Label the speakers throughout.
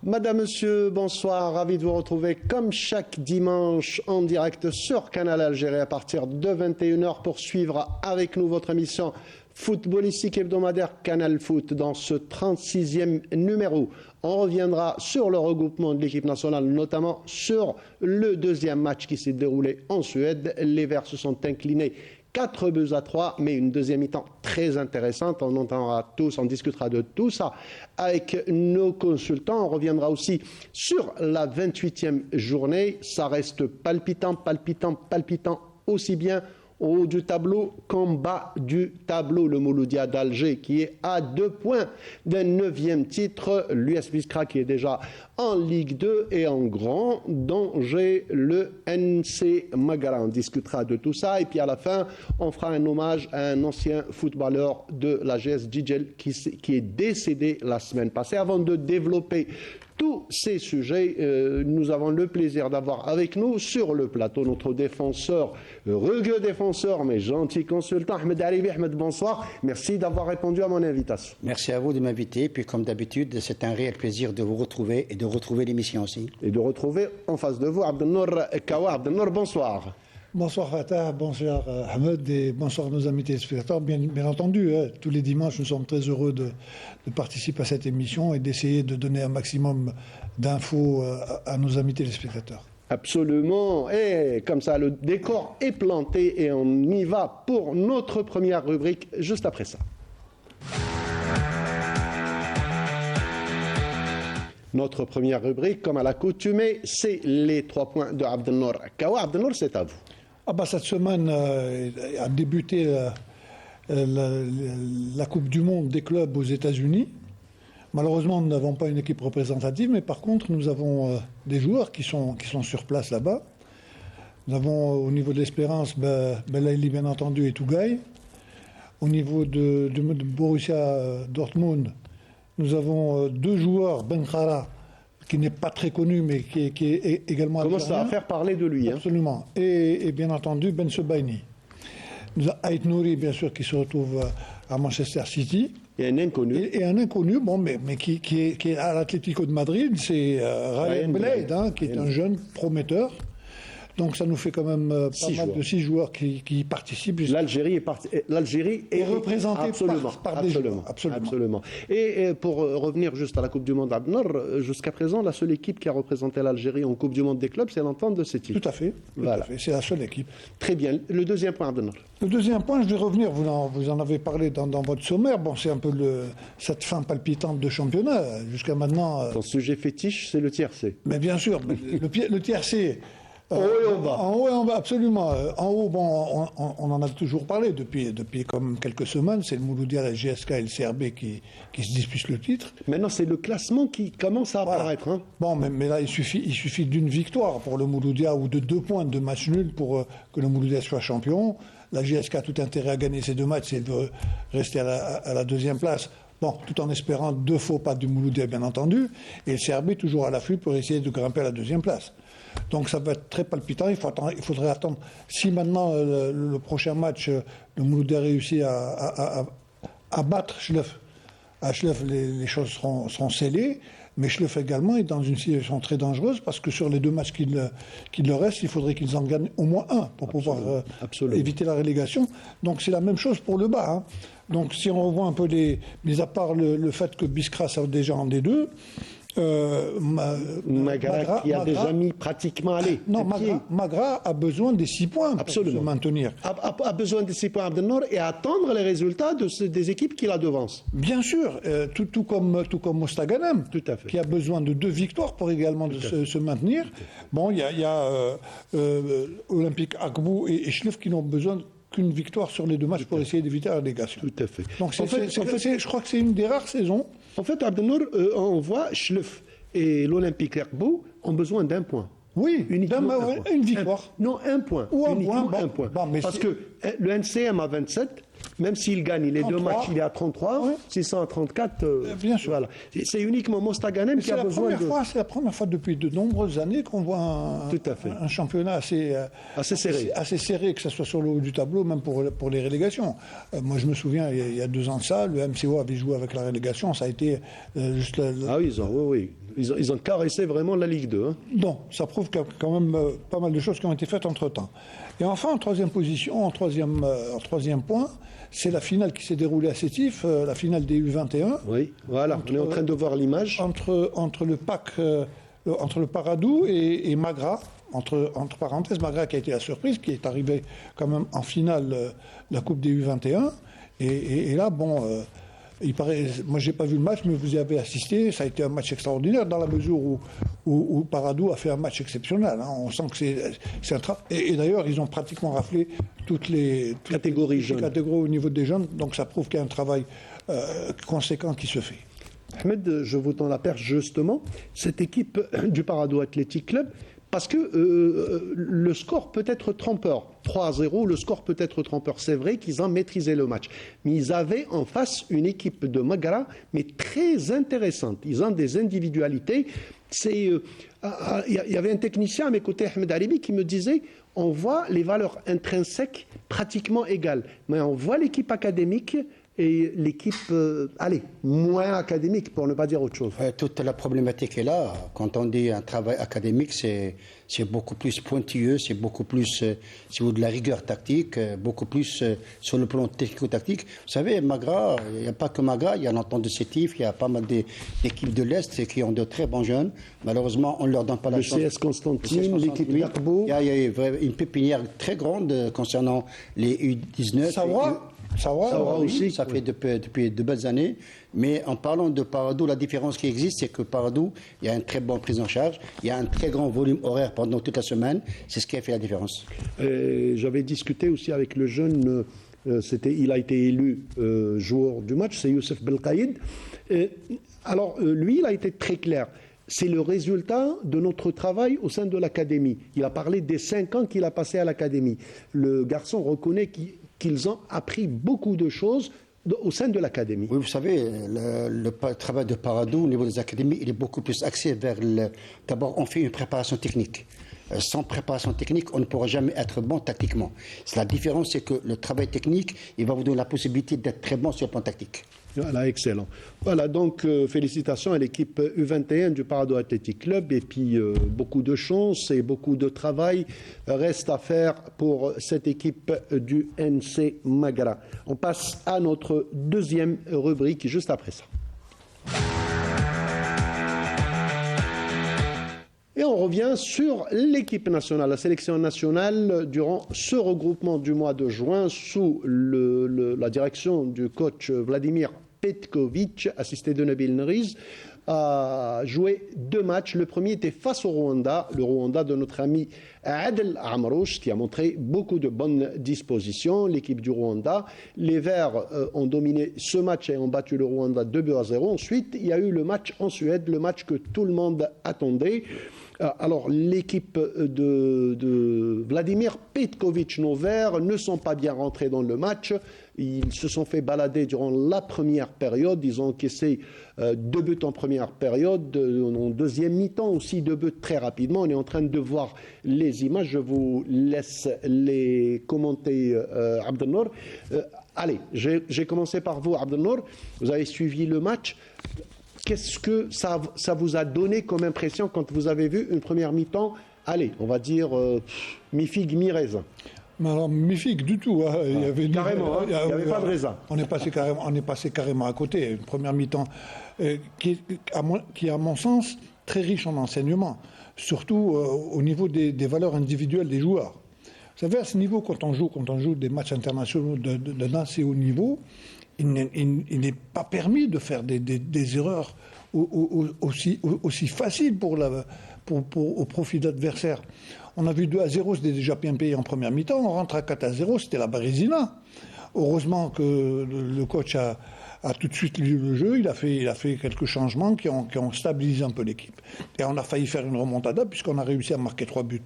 Speaker 1: Madame, Monsieur, bonsoir, ravi de vous retrouver comme chaque dimanche en direct sur Canal Algérie à partir de 21h pour suivre avec nous votre émission footballistique hebdomadaire Canal Foot dans ce 36e numéro. On reviendra sur le regroupement de l'équipe nationale, notamment sur le deuxième match qui s'est déroulé en Suède. Les Verts se sont inclinés 4-3, mais une deuxième mi-temps très intéressante. On entendra tous, on discutera de tout ça avec nos consultants. On reviendra aussi sur la 28e journée. Ça reste palpitant aussi bien au haut du tableau qu'en bas du tableau. Le Mouloudia d'Alger qui est à 2 points d'un 9e titre. L'US Biskra qui est déjà en Ligue 2 et en grand danger le NC Magara. On discutera de tout ça et puis à la fin on fera un hommage à un ancien footballeur de la GS Djidjel qui est décédé la semaine passée. Avant de développer tous ces sujets, nous avons le plaisir d'avoir avec nous sur le plateau notre défenseur, rugueux défenseur, mais gentil consultant, Ahmed Aribi. Ahmed, bonsoir. Merci d'avoir répondu à mon invitation.
Speaker 2: Merci à vous de m'inviter. Puis comme d'habitude, c'est un réel plaisir de vous retrouver et de retrouver l'émission aussi.
Speaker 1: Et de retrouver en face de vous Abdelnour Kawa. Abdelnour, bonsoir.
Speaker 3: Bonsoir Fatah, bonsoir Ahmed et bonsoir nos amis téléspectateurs. Bien entendu, tous les dimanches, nous sommes très heureux de participer à cette émission et d'essayer de donner un maximum d'infos à nos amis téléspectateurs.
Speaker 1: Absolument. Et comme ça, le décor est planté et on y va pour notre première rubrique juste après ça. Notre première rubrique, comme à l'accoutumée, c'est les 3 points de Abdelnour Kawa. Abdelnour, c'est à vous.
Speaker 3: Cette semaine a débuté la Coupe du Monde des clubs aux États-Unis. Malheureusement, nous n'avons pas une équipe représentative, mais par contre, nous avons des joueurs qui sont sur place là-bas. Nous avons au niveau de l'Espérance, Belaïli bien entendu et Tougaï. Au niveau de Borussia Dortmund, nous avons 2 joueurs, Ben Khara, qui n'est pas très connu, mais qui est également
Speaker 1: algérien. Commence à faire parler de lui.
Speaker 3: Absolument. Et bien entendu, Ben Sebaini. Nous avons Ait Nouri, bien sûr, qui se retrouve à Manchester City.
Speaker 1: Et un inconnu.
Speaker 3: Et un inconnu, mais qui est à l'Atlético de Madrid, c'est Ryan Blade, qui est un jeune prometteur. Donc ça nous fait quand même pas mal de 6 joueurs qui participent.
Speaker 1: L'Algérie est
Speaker 3: représentée par des joueurs.
Speaker 1: Absolument. Et pour revenir juste à la Coupe du Monde Abdelnour, jusqu'à présent, la seule équipe qui a représenté l'Algérie en Coupe du Monde des clubs, c'est l'Entente de Sétif.
Speaker 3: Tout à fait. C'est la seule équipe.
Speaker 1: Très bien. Le deuxième point, Abdelnour.
Speaker 3: Le deuxième point, je vais revenir, vous en avez parlé dans votre sommaire. Bon, c'est un peu cette fin palpitante de championnat. Jusqu'à maintenant...
Speaker 1: Ton sujet fétiche, c'est le tiercé.
Speaker 3: Mais bien sûr, le tiercé...
Speaker 1: En haut et en bas.
Speaker 3: En haut et en bas, absolument. En haut, on en a toujours parlé depuis comme quelques semaines. C'est le Mouloudia, la GSK et le CRB qui se disputent le titre.
Speaker 1: Maintenant, c'est le classement qui commence à apparaître.
Speaker 3: Voilà. Bon, mais là, il suffit d'une victoire pour le Mouloudia ou de 2 points de match nul pour que le Mouloudia soit champion. La GSK a tout intérêt à gagner ces 2 matchs et de rester à la 2e place. Bon, tout en espérant 2 faux pas du Mouloudia, bien entendu. Et le CRB toujours à l'affût pour essayer de grimper à la 2e place. Donc ça va être très palpitant. Il faudrait attendre. Si maintenant, le prochain match, le Mouloudia réussit à battre Schleuf, à Schleuf, les choses seront scellées. Mais Schleuf également est dans une situation très dangereuse parce que sur les 2 matchs qu'il leur reste, il faudrait qu'ils en gagnent au moins 1 pour pouvoir éviter la relégation. Donc c'est la même chose pour le bas. Donc si on revoit un peu mis à part le fait que Biskra soit déjà en D2,
Speaker 1: Magra qui a déjà mis pratiquement allé.
Speaker 3: Non, Magra a besoin des 6 points pour se maintenir.
Speaker 1: A besoin des 6 points Abdelnour et attendre les résultats des équipes qui la devancent.
Speaker 3: Bien sûr, tout comme Mostaganem, qui a besoin de 2 victoires pour également se maintenir. Bon, il y a Olympique Agbou et Schleuf qui n'ont besoin qu'une victoire sur les 2 matchs pour essayer d'éviter la relégation.
Speaker 1: Tout à fait.
Speaker 3: Donc je crois que c'est une des rares saisons.
Speaker 1: En fait, Abdelnour, on voit Schleuf et l'Olympique Agbou ont besoin d'1 point.
Speaker 3: Oui, une victoire.
Speaker 1: Non, 1 point.
Speaker 3: Ou un point.
Speaker 1: Parce que le NCM a 27, Même s'il gagne les 2
Speaker 3: 33.
Speaker 1: matchs, il est à 33,
Speaker 3: Ouais.
Speaker 1: 600 à 34.
Speaker 3: Bien sûr.
Speaker 1: Voilà. C'est uniquement Mostaganem qui
Speaker 3: C'est
Speaker 1: a
Speaker 3: la,
Speaker 1: besoin
Speaker 3: première
Speaker 1: de.
Speaker 3: fois, c'est la première fois depuis de nombreuses années qu'on voit
Speaker 1: Tout à fait.
Speaker 3: un championnat
Speaker 1: Assez serré.
Speaker 3: assez serré, que ce soit sur le haut du tableau, même pour les rélégations. Moi, je me souviens, il y a 2 ans de ça, le MCO avait joué avec la relégation, ça a été juste
Speaker 1: Ah oui, oui. Ils ont caressé vraiment la Ligue 2. Hein.
Speaker 3: Non, ça prouve qu'il y a quand même pas mal de choses qui ont été faites entre-temps. Et enfin, en troisième position, en troisième point, c'est la finale qui s'est déroulée à Sétif, la finale des U21.
Speaker 1: Oui, voilà. On est en train de voir l'image.
Speaker 3: Entre le PAC, entre le Paradou et Magra, entre parenthèses, Magra qui a été la surprise, qui est arrivé quand même en finale de la Coupe des U21. Et là, bon, il paraît, moi j'ai pas vu le match, mais vous y avez assisté, ça a été un match extraordinaire dans la mesure où Paradou a fait un match exceptionnel. Hein. On sent que c'est un travail. Et d'ailleurs, ils ont pratiquement raflé toutes les
Speaker 1: Catégories jeunes.
Speaker 3: catégories au niveau des jeunes, donc ça prouve qu'il y a un travail conséquent qui se fait.
Speaker 1: Ahmed, je vous tends la perche justement. Cette équipe du Paradou Athletic Club, parce que le score peut être trompeur. 3-0, le score peut être trompeur. C'est vrai qu'ils ont maîtrisé le match. Mais ils avaient en face une équipe de Magra, mais très intéressante. Ils ont des individualités. Il y avait un technicien à mes côtés, Ahmed Alibi, qui me disait on voit les valeurs intrinsèques pratiquement égales. Mais on voit l'équipe académique et l'équipe, moins académique, pour ne pas dire autre chose.
Speaker 2: Toute la problématique est là. Quand on dit un travail académique, c'est beaucoup plus pointilleux, c'est beaucoup plus de la rigueur tactique, beaucoup plus sur le plan technico-tactique. Vous savez, Magra, il n'y a pas que Magra, il y a l'entente de Sétif, il y a pas mal d'équipes de l'Est qui ont de très bons jeunes. Malheureusement, on ne leur donne pas la chance.
Speaker 1: Le CS Constantine, l'équipe d'Arbo.
Speaker 2: Il y a une pépinière très grande concernant les U19.
Speaker 3: Ça va
Speaker 2: aussi, ça fait depuis de belles années. Mais en parlant de Paradou, la différence qui existe, c'est que Paradou, il y a une très bonne prise en charge, il y a un très grand volume horaire pendant toute la semaine. C'est ce qui a fait la différence.
Speaker 1: J'avais discuté aussi avec le jeune, il a été élu joueur du match, c'est Youssef Belkaïd. Alors, lui, il a été très clair. C'est le résultat de notre travail au sein de l'académie. Il a parlé des 5 ans qu'il a passé à l'académie. Le garçon reconnaît qu'ils ont appris beaucoup de choses au sein de l'académie.
Speaker 2: Oui, vous savez, le travail de Paradou au niveau des académies, il est beaucoup plus axé vers d'abord, on fait une préparation technique. Sans préparation technique, on ne pourra jamais être bon tactiquement. La différence, c'est que le travail technique, il va vous donner la possibilité d'être très bon sur le plan tactique.
Speaker 1: Voilà, excellent. Voilà, donc félicitations à l'équipe U21 du Paradou Athletic Club et puis beaucoup de chance et beaucoup de travail reste à faire pour cette équipe du NC Magra. On passe à notre deuxième rubrique juste après ça. Et on revient sur l'équipe nationale, la sélection nationale durant ce regroupement du mois de juin sous la direction du coach Vladimir Petkovic, assisté de Nabil Neriz, a joué 2 matchs. Le premier était face au Rwanda, le Rwanda de notre ami Adel Amrouche, qui a montré beaucoup de bonnes dispositions. L'équipe du Rwanda, les Verts ont dominé ce match et ont battu le Rwanda 2-0. Ensuite, il y a eu le match en Suède, le match que tout le monde attendait. Alors, l'équipe de Vladimir Petkovic, nos Verts, ne sont pas bien rentrés dans le match. Ils se sont fait balader durant la première période. Ils ont encaissé 2 buts en première période. En deuxième mi-temps aussi 2 buts très rapidement. On est en train de voir les images. Je vous laisse les commenter, Abdelnour. Allez, j'ai commencé par vous, Abdelnour. Vous avez suivi le match. Qu'est-ce que ça vous a donné comme impression quand vous avez vu une première mi-temps, allez, on va dire mi-figue, mi-raisin?
Speaker 3: Mais alors, mi-figue du tout. Hein. Il y avait
Speaker 1: carrément, il n'y avait pas de raisin.
Speaker 3: On est passé carrément à côté. Une première mi-temps qui est, à mon sens, très riche en enseignement, surtout au niveau des valeurs individuelles des joueurs. Vous savez, à ce niveau, quand on joue des matchs internationaux d'un assez haut niveau, il n'est pas permis de faire des erreurs aussi faciles au profit d'adversaires. On a vu 2-0, c'était déjà bien payé en première mi-temps. On rentre à 4-0, c'était la Bérésina. Heureusement que le coach a a tout de suite lu le jeu. Il a fait quelques changements qui ont stabilisé un peu l'équipe. Et on a failli faire une remontada puisqu'on a réussi à marquer 3 buts.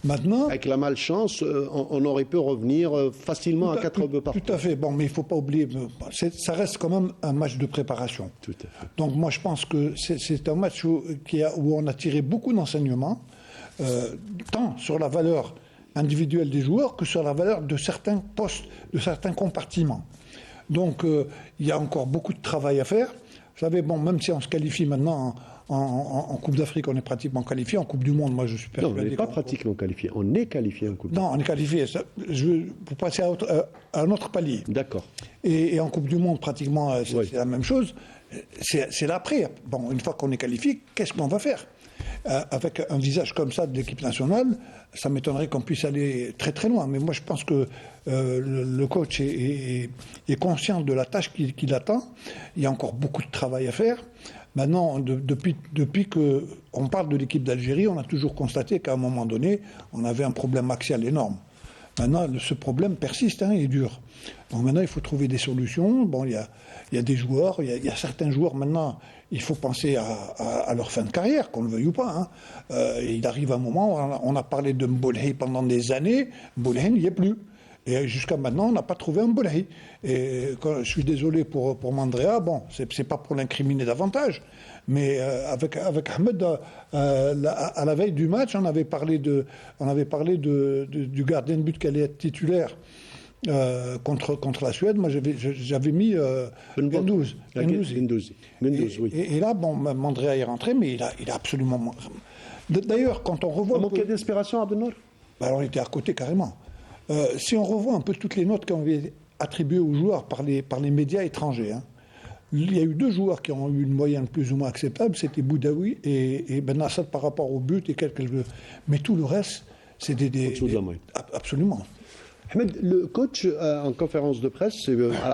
Speaker 3: Maintenant,
Speaker 1: avec la malchance, on aurait pu revenir facilement à 4 buts partout.
Speaker 3: Tout à fait. Bon, mais il ne faut pas oublier, ça reste quand même un match de préparation.
Speaker 1: Tout à fait.
Speaker 3: Donc moi, je pense que c'est un match où on a tiré beaucoup d'enseignements, tant sur la valeur individuelle des joueurs que sur la valeur de certains postes, de certains compartiments. Donc il y a encore beaucoup de travail à faire. Vous savez, bon, même si on se qualifie maintenant en Coupe d'Afrique, on est pratiquement qualifié. En Coupe du Monde, moi, je suis persuadé.
Speaker 1: Non, on n'est pas pratiquement qualifié. On est qualifié en Coupe.
Speaker 3: Non, on est qualifié. Pour passer à un autre palier.
Speaker 1: D'accord.
Speaker 3: Et en Coupe du Monde, pratiquement, c'est
Speaker 1: Oui.
Speaker 3: la même chose. C'est l'après. Bon, une fois qu'on est qualifié, qu'est-ce qu'on va faire ? Avec un visage comme ça de l'équipe nationale, ça m'étonnerait qu'on puisse aller très très loin. Mais moi, je pense que le coach est conscient de la tâche qui attend. Il y a encore beaucoup de travail à faire. Maintenant, depuis qu'on parle de l'équipe d'Algérie, on a toujours constaté qu'à un moment donné, on avait un problème axial énorme. Maintenant, ce problème persiste, il est dur. Donc maintenant, il faut trouver des solutions. Bon, il y a des joueurs, il y a certains joueurs maintenant, il faut penser à leur fin de carrière, qu'on le veuille ou pas. Il arrive un moment, on a parlé de Mbolhi pendant des années, Mbolhi n'y est plus. Et jusqu'à maintenant, on n'a pas trouvé un Mbolhi. Et je suis désolé pour Mandrea, bon, c'est pas pour l'incriminer davantage, mais avec Ahmed, à la veille du match, on avait parlé du gardien de but qui allait être titulaire contre la Suède. Moi, j'avais mis Gendouzi.
Speaker 1: Gendouzi, oui.
Speaker 3: Et là, bon, Mandrea est rentré, mais il a absolument... D'ailleurs, quand on revoit...
Speaker 1: On manquait d'inspiration, Abdenour ?
Speaker 3: Alors, on était à côté carrément. Si on revoit un peu toutes les notes qui ont été attribuées aux joueurs par les médias étrangers, il y a eu 2 joueurs qui ont eu une moyenne plus ou moins acceptable, c'était Boudaoui et Ben Assad par rapport au but et quelques... Mais tout le reste, c'est absolument.
Speaker 1: Ahmed, le coach, en conférence de presse,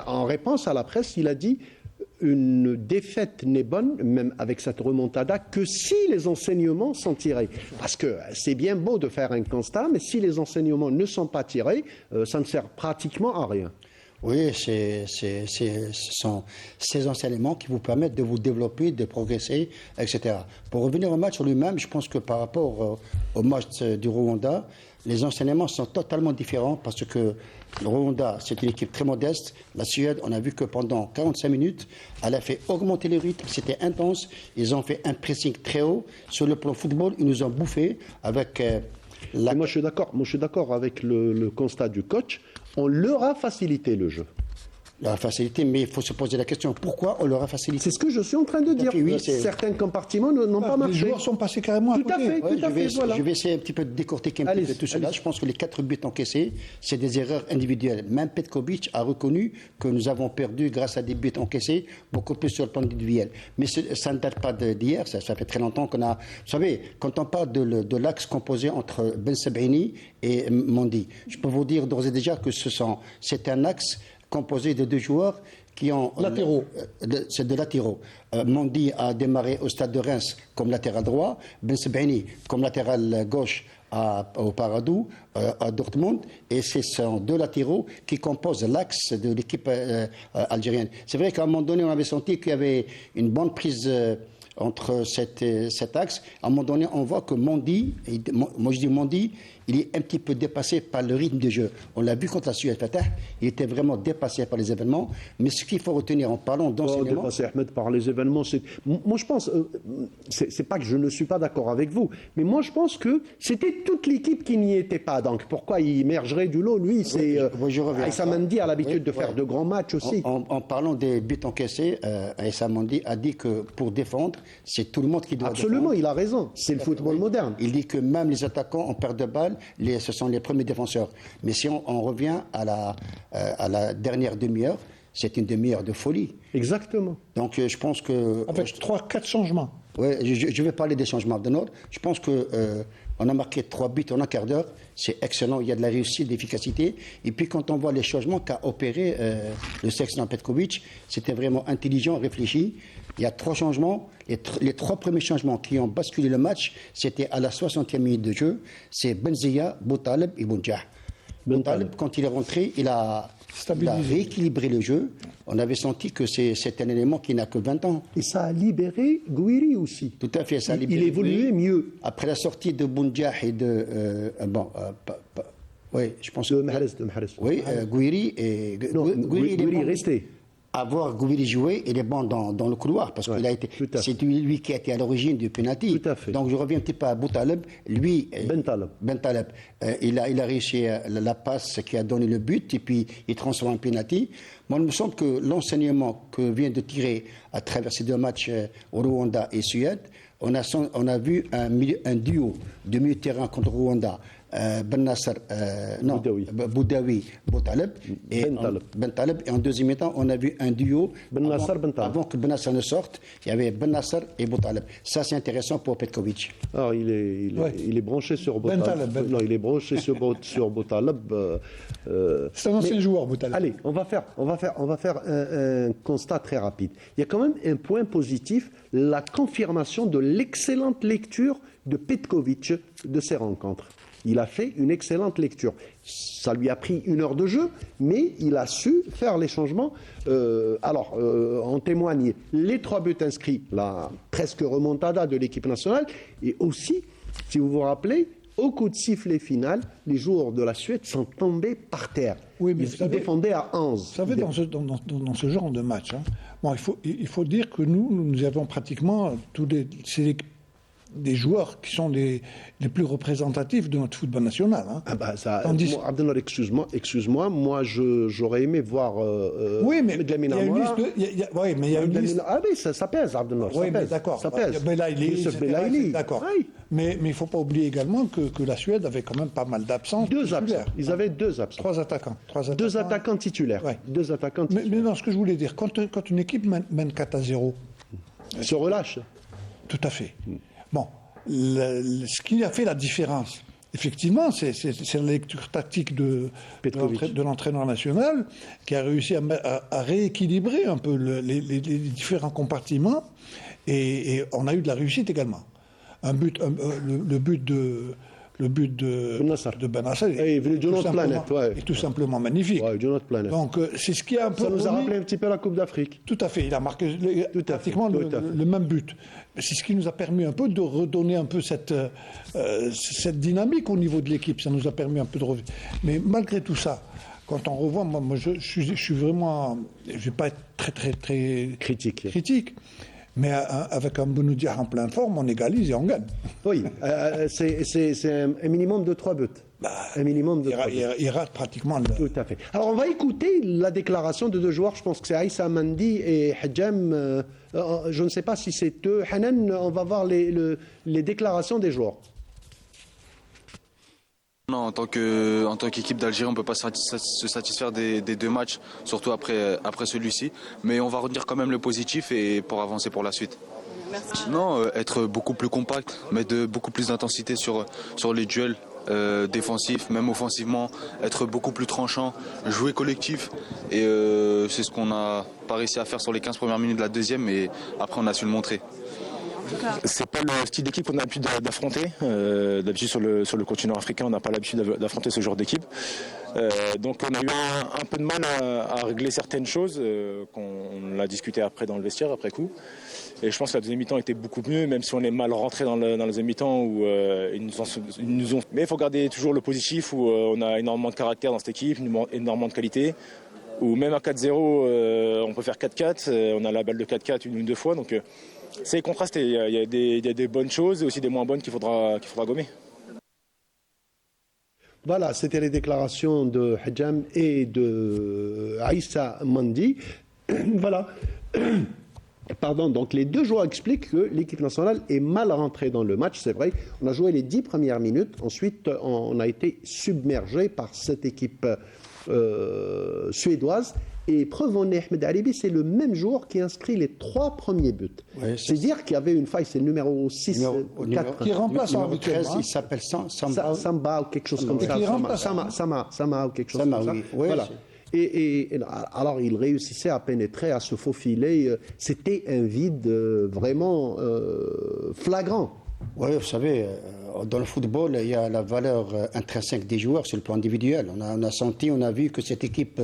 Speaker 1: en réponse à la presse, il a dit une défaite n'est bonne, même avec cette remontada, que si les enseignements sont tirés. Parce que c'est bien beau de faire un constat, mais si les enseignements ne sont pas tirés, ça ne sert pratiquement à rien.
Speaker 2: Oui, ce sont ces enseignements qui vous permettent de vous développer, de progresser, etc. Pour revenir au match en lui-même, je pense que par rapport au match du Rwanda, les enseignements sont totalement différents parce que le Rwanda, c'est une équipe très modeste. La Suède, on a vu que pendant 45 minutes, elle a fait augmenter le rythme, c'était intense. Ils ont fait un pressing très haut. Sur le plan football, ils nous ont bouffé avec
Speaker 1: Moi, je suis d'accord avec le constat du coach. On leur a facilité le jeu.
Speaker 2: La facilité, mais il faut se poser la question, pourquoi on leur a facilité?
Speaker 1: C'est ce que je suis en train de dire.
Speaker 2: Oui,
Speaker 1: certains compartiments n'ont pas marché.
Speaker 3: Les joueurs sont passés carrément à côté.
Speaker 1: Tout à fait, voilà.
Speaker 2: Je vais essayer un petit peu de décortiquer un petit peu tout cela. Je pense que les 4 buts encaissés, c'est des erreurs individuelles. Même Petkovic a reconnu que nous avons perdu grâce à des buts encaissés, beaucoup plus sur le plan individuel. Mais ça ne date pas d'hier, ça fait très longtemps qu'on a... Vous savez, quand on parle de l'axe composé entre Ben Sebaini et Mondi, je peux vous dire d'ores et déjà que c'est un axe composé de 2 joueurs qui ont...
Speaker 3: Latéraux.
Speaker 2: C'est de latéraux. Mondi a démarré au stade de Reims comme latéral droit, Ben Sebaini comme latéral gauche au Paradou, à Dortmund, et ce sont 2 latéraux qui composent l'axe de l'équipe algérienne. C'est vrai qu'à un moment donné, on avait senti qu'il y avait une bonne prise entre cet axe. À un moment donné, on voit que Mondi, moi je dis Mondi, il est un petit peu dépassé par le rythme du jeu. On l'a vu contre la Suède, Fatah, il était vraiment dépassé par les événements. Mais ce qu'il faut retenir en parlant d'enseignement...
Speaker 1: Dépassé, Ahmed, par les événements, moi je pense, c'est pas que je ne suis pas d'accord avec vous, mais moi je pense que c'était toute l'équipe qui n'y était pas. Donc pourquoi il émergerait du lot? Lui, c'est... Aïssa Mendy a l'habitude de faire de grands matchs aussi.
Speaker 2: En parlant des buts encaissés, Aïssa Mendy a dit que pour défendre, c'est tout le monde qui doit
Speaker 1: Absolument,
Speaker 2: défendre.
Speaker 1: il a raison. C'est le football moderne.
Speaker 2: Il dit que même les attaquants en perte de balle, ce sont les premiers défenseurs. Mais si on revient à la dernière demi-heure, c'est une demi-heure de folie.
Speaker 1: Exactement.
Speaker 2: Donc je pense que...
Speaker 3: Avec 3-4 changements.
Speaker 2: Oui, je vais parler des changements de Nord. Je pense que on a marqué 3 buts en un quart d'heure. C'est excellent. Il y a de la réussite, de l'efficacité. Et puis quand on voit les changements qu'a opéré le Sexton Petkovic, c'était vraiment intelligent, réfléchi. Il y a 3 changements. Les 3 premiers changements qui ont basculé le match, c'était à la 60e minute de jeu. C'est Benzia, Boutaleb et Bounjah. Boutaleb, quand il est rentré, il a
Speaker 3: Stabiliser.
Speaker 2: rééquilibré le jeu. On avait senti que c'est un élément qui n'a que 20 ans.
Speaker 1: Et ça a libéré Gouiri aussi.
Speaker 2: Tout à fait, ça a
Speaker 1: Il
Speaker 2: libéré.
Speaker 1: évoluait mieux.
Speaker 2: Après la sortie de Boundiah et de... oui, je pense
Speaker 1: De Mahrez.
Speaker 2: Oui, Gouiri et...
Speaker 1: Non,
Speaker 2: Gouiri, il est
Speaker 1: Gouiri
Speaker 2: bon.
Speaker 1: est resté.
Speaker 2: Avoir Gouiri joué, il est bon dans le couloir parce qu'il a été.
Speaker 1: tout à fait.
Speaker 2: C'est lui qui a été à l'origine du penalty.
Speaker 1: Tout à fait.
Speaker 2: Donc je reviens un petit peu à Boutaleb. Lui,
Speaker 1: Bentaleb.
Speaker 2: il a réussi la passe qui a donné le but et puis il transforme en penalty. Moi, il me semble que l'enseignement que vient de tirer à travers ces deux matchs au Rwanda et Suède, on a vu un duo de milieu de terrain contre Rwanda. Ben Nasser, Boudaoui, Boutaleb et Bentaleb. Et en deuxième temps, on a vu un duo. Avant que Ben Nasser ne sorte, il y avait Ben Nasser et Boutaleb. Ça, c'est intéressant pour Petkovic.
Speaker 1: Alors, il est branché sur Boutaleb. Non, il est branché sur Boutaleb.
Speaker 3: C'est un ancien joueur, Boutaleb.
Speaker 1: Allez, on va faire un constat très rapide. Il y a quand même un point positif, la confirmation de l'excellente lecture de Petkovic de ces rencontres. Il a fait une excellente lecture. Ça lui a pris 1 heure de jeu, mais il a su faire les changements. En témoignent les 3 buts inscrits, la presque remontada de l'équipe nationale, et aussi, si vous vous rappelez, au coup de sifflet final, les joueurs de la Suède sont tombés par terre.
Speaker 3: Oui, mais
Speaker 1: ils défendaient à 11.
Speaker 3: Vous savez, dans ce genre de match, il faut dire que nous avons pratiquement des joueurs qui sont les plus représentatifs de notre football national.
Speaker 1: Excuse-moi, moi j'aurais aimé voir
Speaker 3: oui, mais il y a une liste. Mais il y a une liste.
Speaker 1: Ah oui, ça pèse, Abdelnour.
Speaker 3: Oui, mais d'accord.
Speaker 1: Ça pèse.
Speaker 3: Belaïli, d'accord. Oui. Mais il ne faut pas oublier également que la Suède avait quand même pas mal d'absents.
Speaker 1: 2 absents. Ils avaient 2 absents.
Speaker 3: 3 attaquants.
Speaker 1: 2 attaquants titulaires.
Speaker 3: Ouais.
Speaker 1: 2 attaquants titulaires.
Speaker 3: Mais non, ce que je voulais dire, quand une équipe mène 4-0,
Speaker 1: elle se relâche.
Speaker 3: Tout à fait. Bon, ce qui a fait la différence, effectivement, c'est la lecture tactique de l'entraîneur national qui a réussi à rééquilibrer un peu les différents compartiments et on a eu de la réussite également. Le but de Ben Nasser est tout simplement magnifique. Donc c'est ce qui a un peu...
Speaker 1: Ça nous a rappelé un petit peu la Coupe d'Afrique.
Speaker 3: Tout à fait, il a marqué pratiquement le même but. C'est ce qui nous a permis un peu de redonner un peu cette dynamique au niveau de l'équipe. Ça nous a permis un peu de revenir. Mais malgré tout ça, quand on revoit, moi je suis vraiment... Je ne vais pas être très critique. Mais avec un Bounoudia en pleine forme, on égalise et on gagne.
Speaker 1: Oui, c'est un minimum de 3 buts. Un minimum de 3 buts.
Speaker 3: Il rate pratiquement.
Speaker 1: Tout à fait. Alors on va écouter la déclaration de 2 joueurs. Je pense que c'est Aïssa Mandi et Hadjem. Je ne sais pas si c'est eux. Hanan, on va voir les déclarations des joueurs.
Speaker 4: Non, en tant qu'équipe d'Algérie, on ne peut pas se satisfaire des 2 matchs, surtout après celui-ci. Mais on va retenir quand même le positif et pour avancer pour la suite.
Speaker 5: Merci.
Speaker 4: Non, être beaucoup plus compact, mettre beaucoup plus d'intensité sur les duels défensifs, même offensivement, être beaucoup plus tranchant, jouer collectif. Et c'est ce qu'on n'a pas réussi à faire sur les 15 premières minutes de la deuxième, mais après on a su le montrer.
Speaker 6: C'est pas le style d'équipe qu'on a l'habitude d'affronter. D'habitude sur le continent africain, on n'a pas l'habitude d'affronter ce genre d'équipe. Donc on a eu un peu de mal à régler certaines choses, qu'on l'a discuté après dans le vestiaire, après coup. Et je pense que la deuxième mi-temps était beaucoup mieux, même si on est mal rentré dans la deuxième mi-temps où ils nous ont... Mais il faut garder toujours le positif, où on a énormément de caractère dans cette équipe, énormément de qualité. Ou même à 4-0, on peut faire 4-4, on a la balle de 4-4 une ou 2 fois. Donc c'est contrasté, il y a des bonnes choses et aussi des moins bonnes qu'il faudra gommer.
Speaker 1: Voilà, c'était les déclarations de Hadjem et de Aïssa Mandi. Voilà. Pardon, donc les 2 joueurs expliquent que l'équipe nationale est mal rentrée dans le match, c'est vrai. On a joué les 10 premières minutes, ensuite on a été submergé par cette équipe suédoise. Et preuve en est, Ahmed Haribi, c'est le même joueur qui inscrit les 3 premiers buts. Ouais, c'est dire qu'il y avait une faille, c'est le numéro 6, 4.
Speaker 3: Qui remplace
Speaker 2: numéro 13, il s'appelle
Speaker 1: Samba ou quelque chose comme ça. Sama ou quelque chose comme ça.
Speaker 2: Oui,
Speaker 1: voilà. Et alors, il réussissait à pénétrer, à se faufiler. C'était un vide vraiment flagrant.
Speaker 2: Oui, vous savez, dans le football, il y a la valeur intrinsèque des joueurs sur le plan individuel. On a senti, on a vu que cette équipe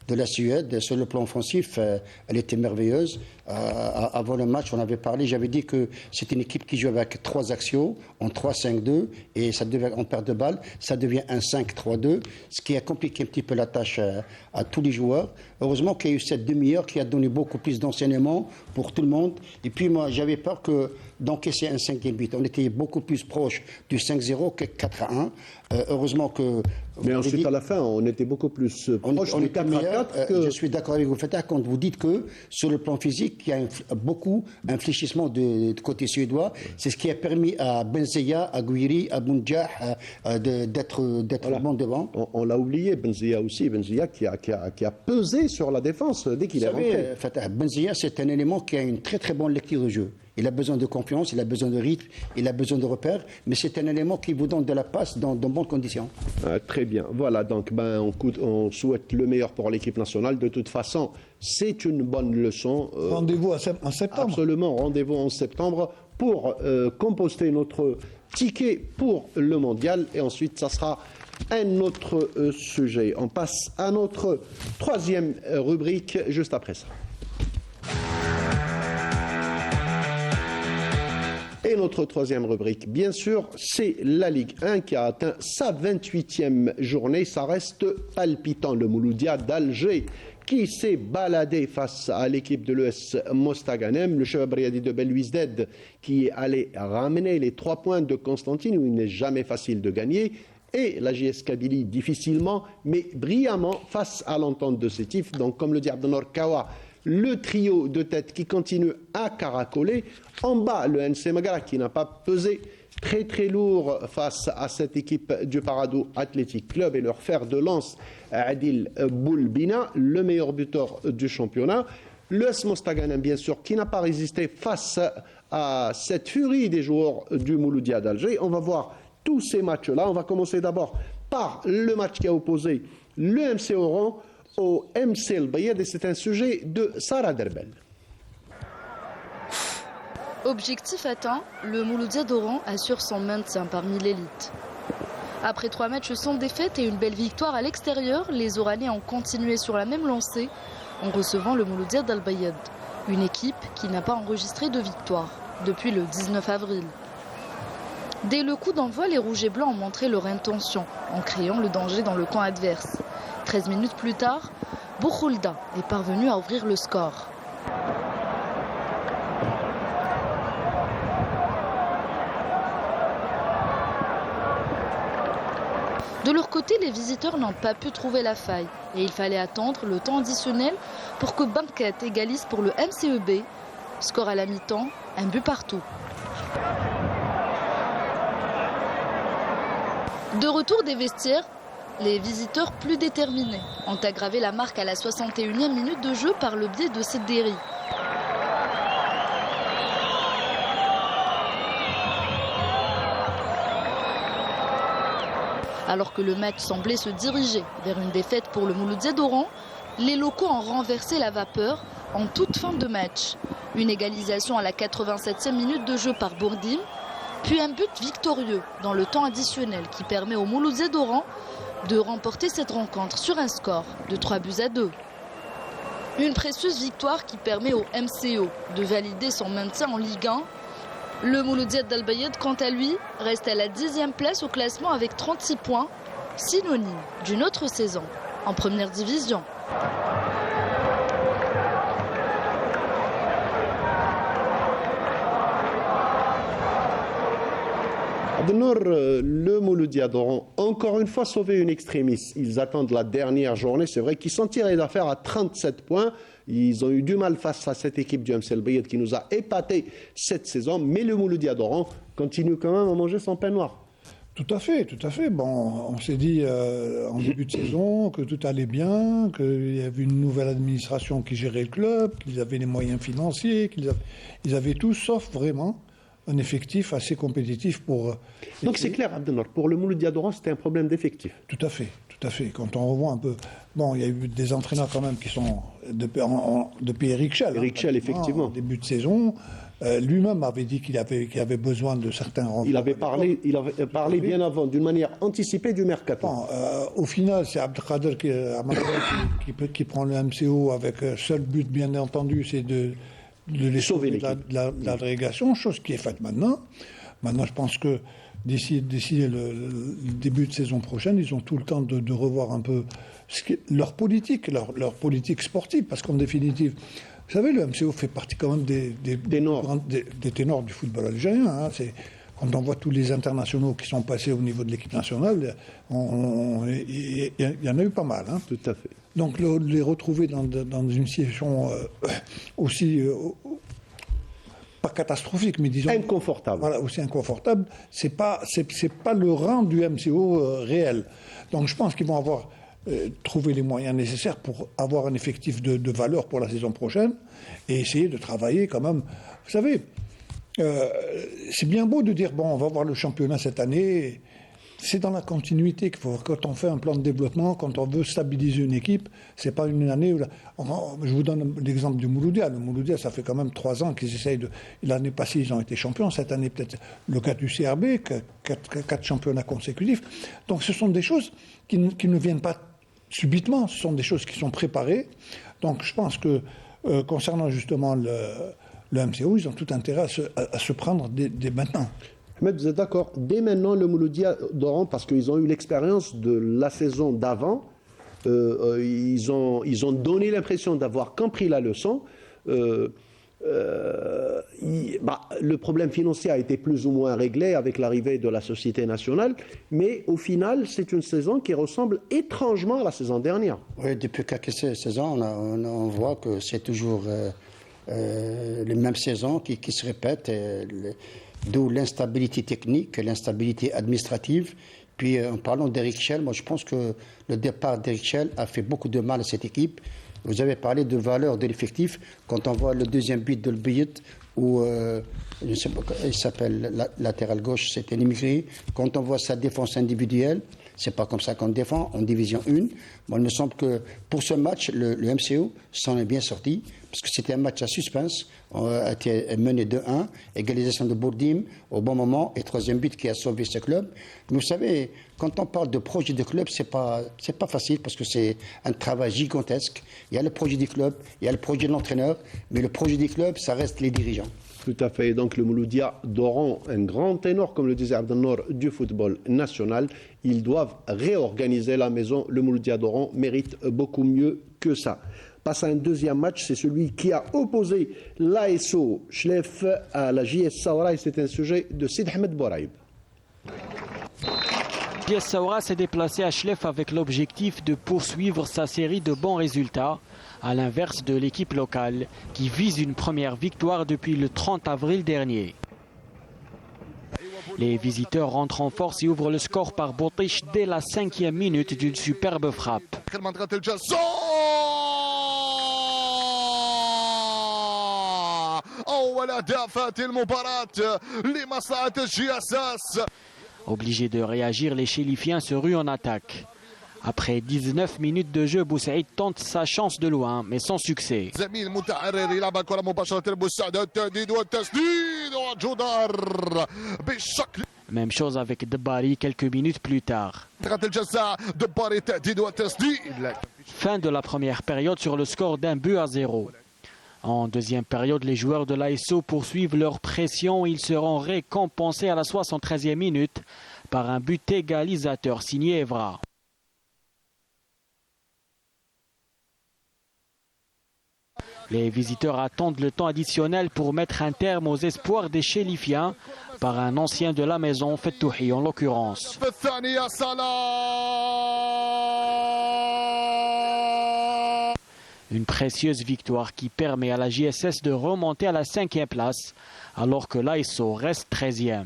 Speaker 2: de la Suède, sur le plan offensif, elle était merveilleuse. Avant le match, on avait parlé, j'avais dit que c'est une équipe qui joue avec 3 axiaux, en 3-5-2, et ça devient, en perte de balle, ça devient un 5-3-2, ce qui a compliqué un petit peu la tâche à tous les joueurs. Heureusement qu'il y a eu cette demi-heure qui a donné beaucoup plus d'enseignements pour tout le monde. Et puis moi, j'avais peur d'encaisser un 5e but. On était beaucoup plus proche du 5-0 que 4-1. Heureusement que...
Speaker 1: Mais ensuite, à la fin, on était beaucoup plus proche du 4-4 que...
Speaker 2: Je suis d'accord avec vous, Fatah, quand vous dites que sur le plan physique, il y a beaucoup un fléchissement de côté suédois. C'est ce qui a permis à Benzeya, à Gouiri, à Bounjah d'être
Speaker 1: Voilà.
Speaker 2: bon devant.
Speaker 1: On l'a oublié, Benzeya aussi. Benzeya qui a pesé sur la défense dès qu'il est rentré.
Speaker 2: Vous savez, Fatah, Benzeya, c'est un élément qui a une très très bonne lecture de jeu. Il a besoin de confiance, il a besoin de rythme, il a besoin de repères, mais c'est un élément qui vous donne de la passe dans de bonnes conditions.
Speaker 1: Très bien. Voilà, donc on souhaite le meilleur pour l'équipe nationale. De toute façon, c'est une bonne leçon.
Speaker 3: Rendez-vous en septembre.
Speaker 1: Absolument, rendez-vous en septembre pour composter notre ticket pour le mondial. Et ensuite, ça sera un autre sujet. On passe à notre 3e rubrique juste après ça. Et notre 3e rubrique, bien sûr, c'est la Ligue 1 qui a atteint sa 28e journée. Ça reste palpitant. Le Mouloudia d'Alger qui s'est baladé face à l'équipe de l'ES Mostaganem. Le Chebab Riadi de Belouizdad qui est allé ramener les 3 points de Constantine où il n'est jamais facile de gagner. Et la JS Kabylie difficilement, mais brillamment face à l'entente de Sétif. Donc, comme le dit Abdelnour Kawa, le trio de tête qui continue à caracoler. En bas, le NC Magara qui n'a pas pesé très très lourd face à cette équipe du Paradou Athletic Club et leur fer de lance Adil Boulbina, le meilleur buteur du championnat. Le S Mostaganem, bien sûr, qui n'a pas résisté face à cette furie des joueurs du Mouloudia d'Alger. On va voir tous ces matchs-là. On va commencer d'abord par le match qui a opposé le MC Oran au MC El Bayed et c'est un sujet de Sarah Derbel.
Speaker 5: Objectif atteint, le Mouloudia d'Oran assure son maintien parmi l'élite. Après 3 matchs sans défaite et une belle victoire à l'extérieur, les Oranais ont continué sur la même lancée en recevant le Mouloudia d'Al Bayed, une équipe qui n'a pas enregistré de victoire depuis le 19 avril. Dès le coup d'envoi, les Rouges et Blancs ont montré leur intention en créant le danger dans le camp adverse. 13 minutes plus tard, Boukhoulda est parvenu à ouvrir le score. De leur côté, les visiteurs n'ont pas pu trouver la faille et il fallait attendre le temps additionnel pour que Banquet égalise pour le MCEB. Score à la mi-temps, un but partout. De retour des vestiaires, les visiteurs plus déterminés ont aggravé la marque à la 61e minute de jeu par le biais de Sederi. Alors que le match semblait se diriger vers une défaite pour le Mouloudia d'Oran, les locaux ont renversé la vapeur en toute fin de match. Une égalisation à la 87e minute de jeu par Bourdim, puis un but victorieux dans le temps additionnel qui permet au Mouloudia d'Oran de remporter cette rencontre sur un score de 3-2. Une précieuse victoire qui permet au MCO de valider son maintien en Ligue 1. Le Mouloudia d'Al Bayed, quant à lui, reste à la 10e place au classement avec 36 points, synonyme d'une autre saison en première division.
Speaker 1: Abdelnour, le Mouloudia d'Oran, encore une fois sauvé une extremis. Ils attendent la dernière journée. C'est vrai qu'ils sont tirés d'affaire à 37 points. Ils ont eu du mal face à cette équipe du MC El Bayed qui nous a épaté cette saison. Mais le Mouloudia d'Oran continue quand même à manger son pain noir.
Speaker 3: Tout à fait, tout à fait. Bon, on s'est dit en début de saison que tout allait bien, qu'il y avait une nouvelle administration qui gérait le club, qu'ils avaient les moyens financiers, ils avaient tout sauf vraiment un effectif assez compétitif pour...
Speaker 1: Donc c'est clair, Abdelnour, pour le Mouloudia d'Oran, c'était un problème d'effectif.
Speaker 3: Tout à fait, tout à fait. Quand on revoit un peu... Bon, il y a eu des entraîneurs quand même qui sont depuis Eric Schell.
Speaker 1: Eric Schell, effectivement.
Speaker 3: En début de saison, Lui-même avait dit qu'il avait besoin de certains renforts.
Speaker 1: Il avait parlé bien avant, d'une manière anticipée du mercato.
Speaker 3: Bon, au final, c'est Abdelkader qui prend le MCO avec seul but, bien entendu, c'est de les sauver de la relégation, chose qui est faite maintenant. Maintenant, je pense que d'ici le début de saison prochaine, ils ont tout le temps de revoir un peu leur politique sportive, parce qu'en définitive, vous savez, le MCO fait partie quand même des ténors du football algérien. Hein. Quand on voit tous les internationaux qui sont passés au niveau de l'équipe nationale, il y en a eu pas mal. Hein.
Speaker 1: Tout à fait.
Speaker 3: Donc les retrouver dans une situation aussi, pas catastrophique, mais disons...
Speaker 1: Inconfortable.
Speaker 3: Voilà, aussi inconfortable, c'est pas le rang du MCO réel. Donc je pense qu'ils vont avoir... trouver les moyens nécessaires pour avoir un effectif de valeur pour la saison prochaine et essayer de travailler quand même. Vous savez, c'est bien beau de dire, bon, on va voir le championnat cette année. C'est dans la continuité qu'il faut. Quand on fait un plan de développement, quand on veut stabiliser une équipe, c'est pas une année où... Je vous donne l'exemple du Mouloudia. Le Mouloudia, ça fait quand même 3 ans qu'ils essayent de... L'année passée, ils ont été champions. Cette année, peut-être le cas du CRB, 4 championnats consécutifs. Donc ce sont des choses qui ne viennent pas subitement, ce sont des choses qui sont préparées. Donc je pense que concernant justement le MCO, ils ont tout intérêt à se prendre dès maintenant.
Speaker 1: Mais vous êtes d'accord, dès maintenant, le Mouloudia d'Oran, parce qu'ils ont eu l'expérience de la saison d'avant, ils ont donné l'impression d'avoir compris la leçon. Le problème financier a été plus ou moins réglé avec l'arrivée de la Société nationale, mais au final, c'est une saison qui ressemble étrangement à la saison dernière.
Speaker 2: Oui, depuis quelques saisons, on voit que c'est toujours les mêmes saisons qui se répètent, d'où l'instabilité technique, l'instabilité administrative. Puis en parlant d'Eric Schell, moi je pense que le départ d'Eric Schell a fait beaucoup de mal à cette équipe. Vous avez parlé de valeur de l'effectif. Quand on voit le deuxième but de l'Beyt, où je ne sais pas, il s'appelle latéral gauche, c'était l'immigré. Quand on voit sa défense individuelle, c'est pas comme ça qu'on défend en division 1. Moi, il me semble que pour ce match, le MCO s'en est bien sorti, parce que c'était un match à suspense. On a été mené 2-1, égalisation de Bourdim au bon moment, et 3e but qui a sauvé ce club. Mais vous savez, quand on parle de projet de club, c'est pas facile, parce que c'est un travail gigantesque. Il y a le projet du club, il y a le projet de l'entraîneur, mais le projet du club, ça reste les dirigeants.
Speaker 1: Tout à fait. Et donc le Mouloudia d'Oran, un grand ténor, comme le disait Abdelnour, du football national, ils doivent réorganiser la maison. Le Mouloudia d'Oran mérite beaucoup mieux que ça. Passe à un deuxième match, c'est celui qui a opposé l'ASO Chlef à la JS Saoura, et c'est un sujet de Sid Ahmed Bouraïb.
Speaker 7: JS Saoura s'est déplacé à Chlef avec l'objectif de poursuivre sa série de bons résultats, à l'inverse de l'équipe locale qui vise une première victoire depuis le 30 avril dernier. Les visiteurs rentrent en force et ouvrent le score par Botiche dès la 5e minute d'une superbe frappe. Obligés de réagir, les Chélifiens se ruent en attaque. Après 19 minutes de jeu, Boussaïd tente sa chance de loin, mais sans succès. Même chose avec Debari quelques minutes plus tard. Fin de la première période sur le score d'1-0. En deuxième période, les joueurs de l'ASO poursuivent leur pression. Ils seront récompensés à la 73e minute par un but égalisateur signé Evra. Les visiteurs attendent le temps additionnel pour mettre un terme aux espoirs des Chélifiens par un ancien de la maison, Fettouhi en l'occurrence. Une précieuse victoire qui permet à la JSS de remonter à la 5e place, alors que l'ASO reste 13e.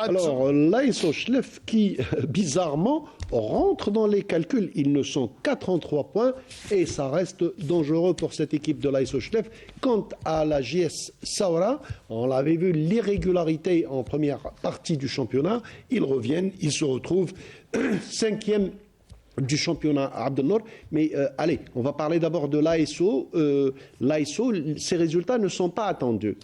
Speaker 1: Alors, l'ASO Chlef qui, bizarrement, rentre dans les calculs. Ils ne sont qu'à 33 points et ça reste dangereux pour cette équipe de l'ASO Chlef. Quant à la JS Saoura, on l'avait vu, l'irrégularité en première partie du championnat. Ils reviennent, ils se retrouvent 5e du championnat Abdelnour. Mais allez, on va parler d'abord de l'ASO. L'ASO, ces résultats ne sont pas attendus.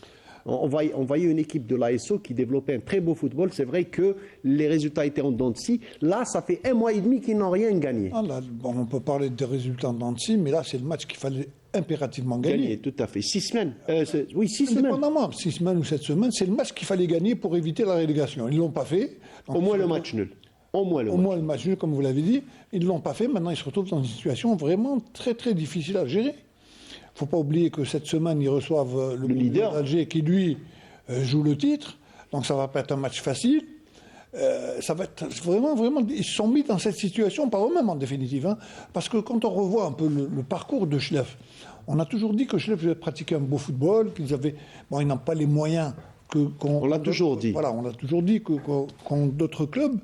Speaker 1: On voyait une équipe de l'ASO qui développait un très beau football. C'est vrai que les résultats étaient en dents de scie. Là, ça fait 1 mois et demi qu'ils n'ont rien gagné.
Speaker 3: Ah, là, bon, on peut parler des résultats en dents de scie, mais là, c'est le match qu'il fallait impérativement gagner.
Speaker 1: Tout à fait. 6 semaines. Oui, 6 semaines.
Speaker 3: Indépendamment, 6 semaines ou 7 semaines, c'est le match qu'il fallait gagner pour éviter la relégation. Ils ne l'ont pas fait. Donc,
Speaker 1: Au moins le match nul. Au moins
Speaker 3: le match nul, comme vous l'avez dit. Ils ne l'ont pas fait. Maintenant, ils se retrouvent dans une situation vraiment très, très difficile à gérer. Il ne faut pas oublier que cette semaine, ils reçoivent le
Speaker 1: leader
Speaker 3: d'Alger qui, lui, joue le titre. Donc, ça ne va pas être un match facile. Ça va être vraiment, ils se sont mis dans cette situation par eux-mêmes en définitive. Hein, parce que quand on revoit un peu le parcours de Schleff, on a toujours dit que Schleff pratiquait un beau football, qu'ils avaient, bon, ils n'ont pas les moyens
Speaker 1: on l'a toujours dit.
Speaker 3: Voilà, on l'a toujours dit qu'ont d'autres clubs,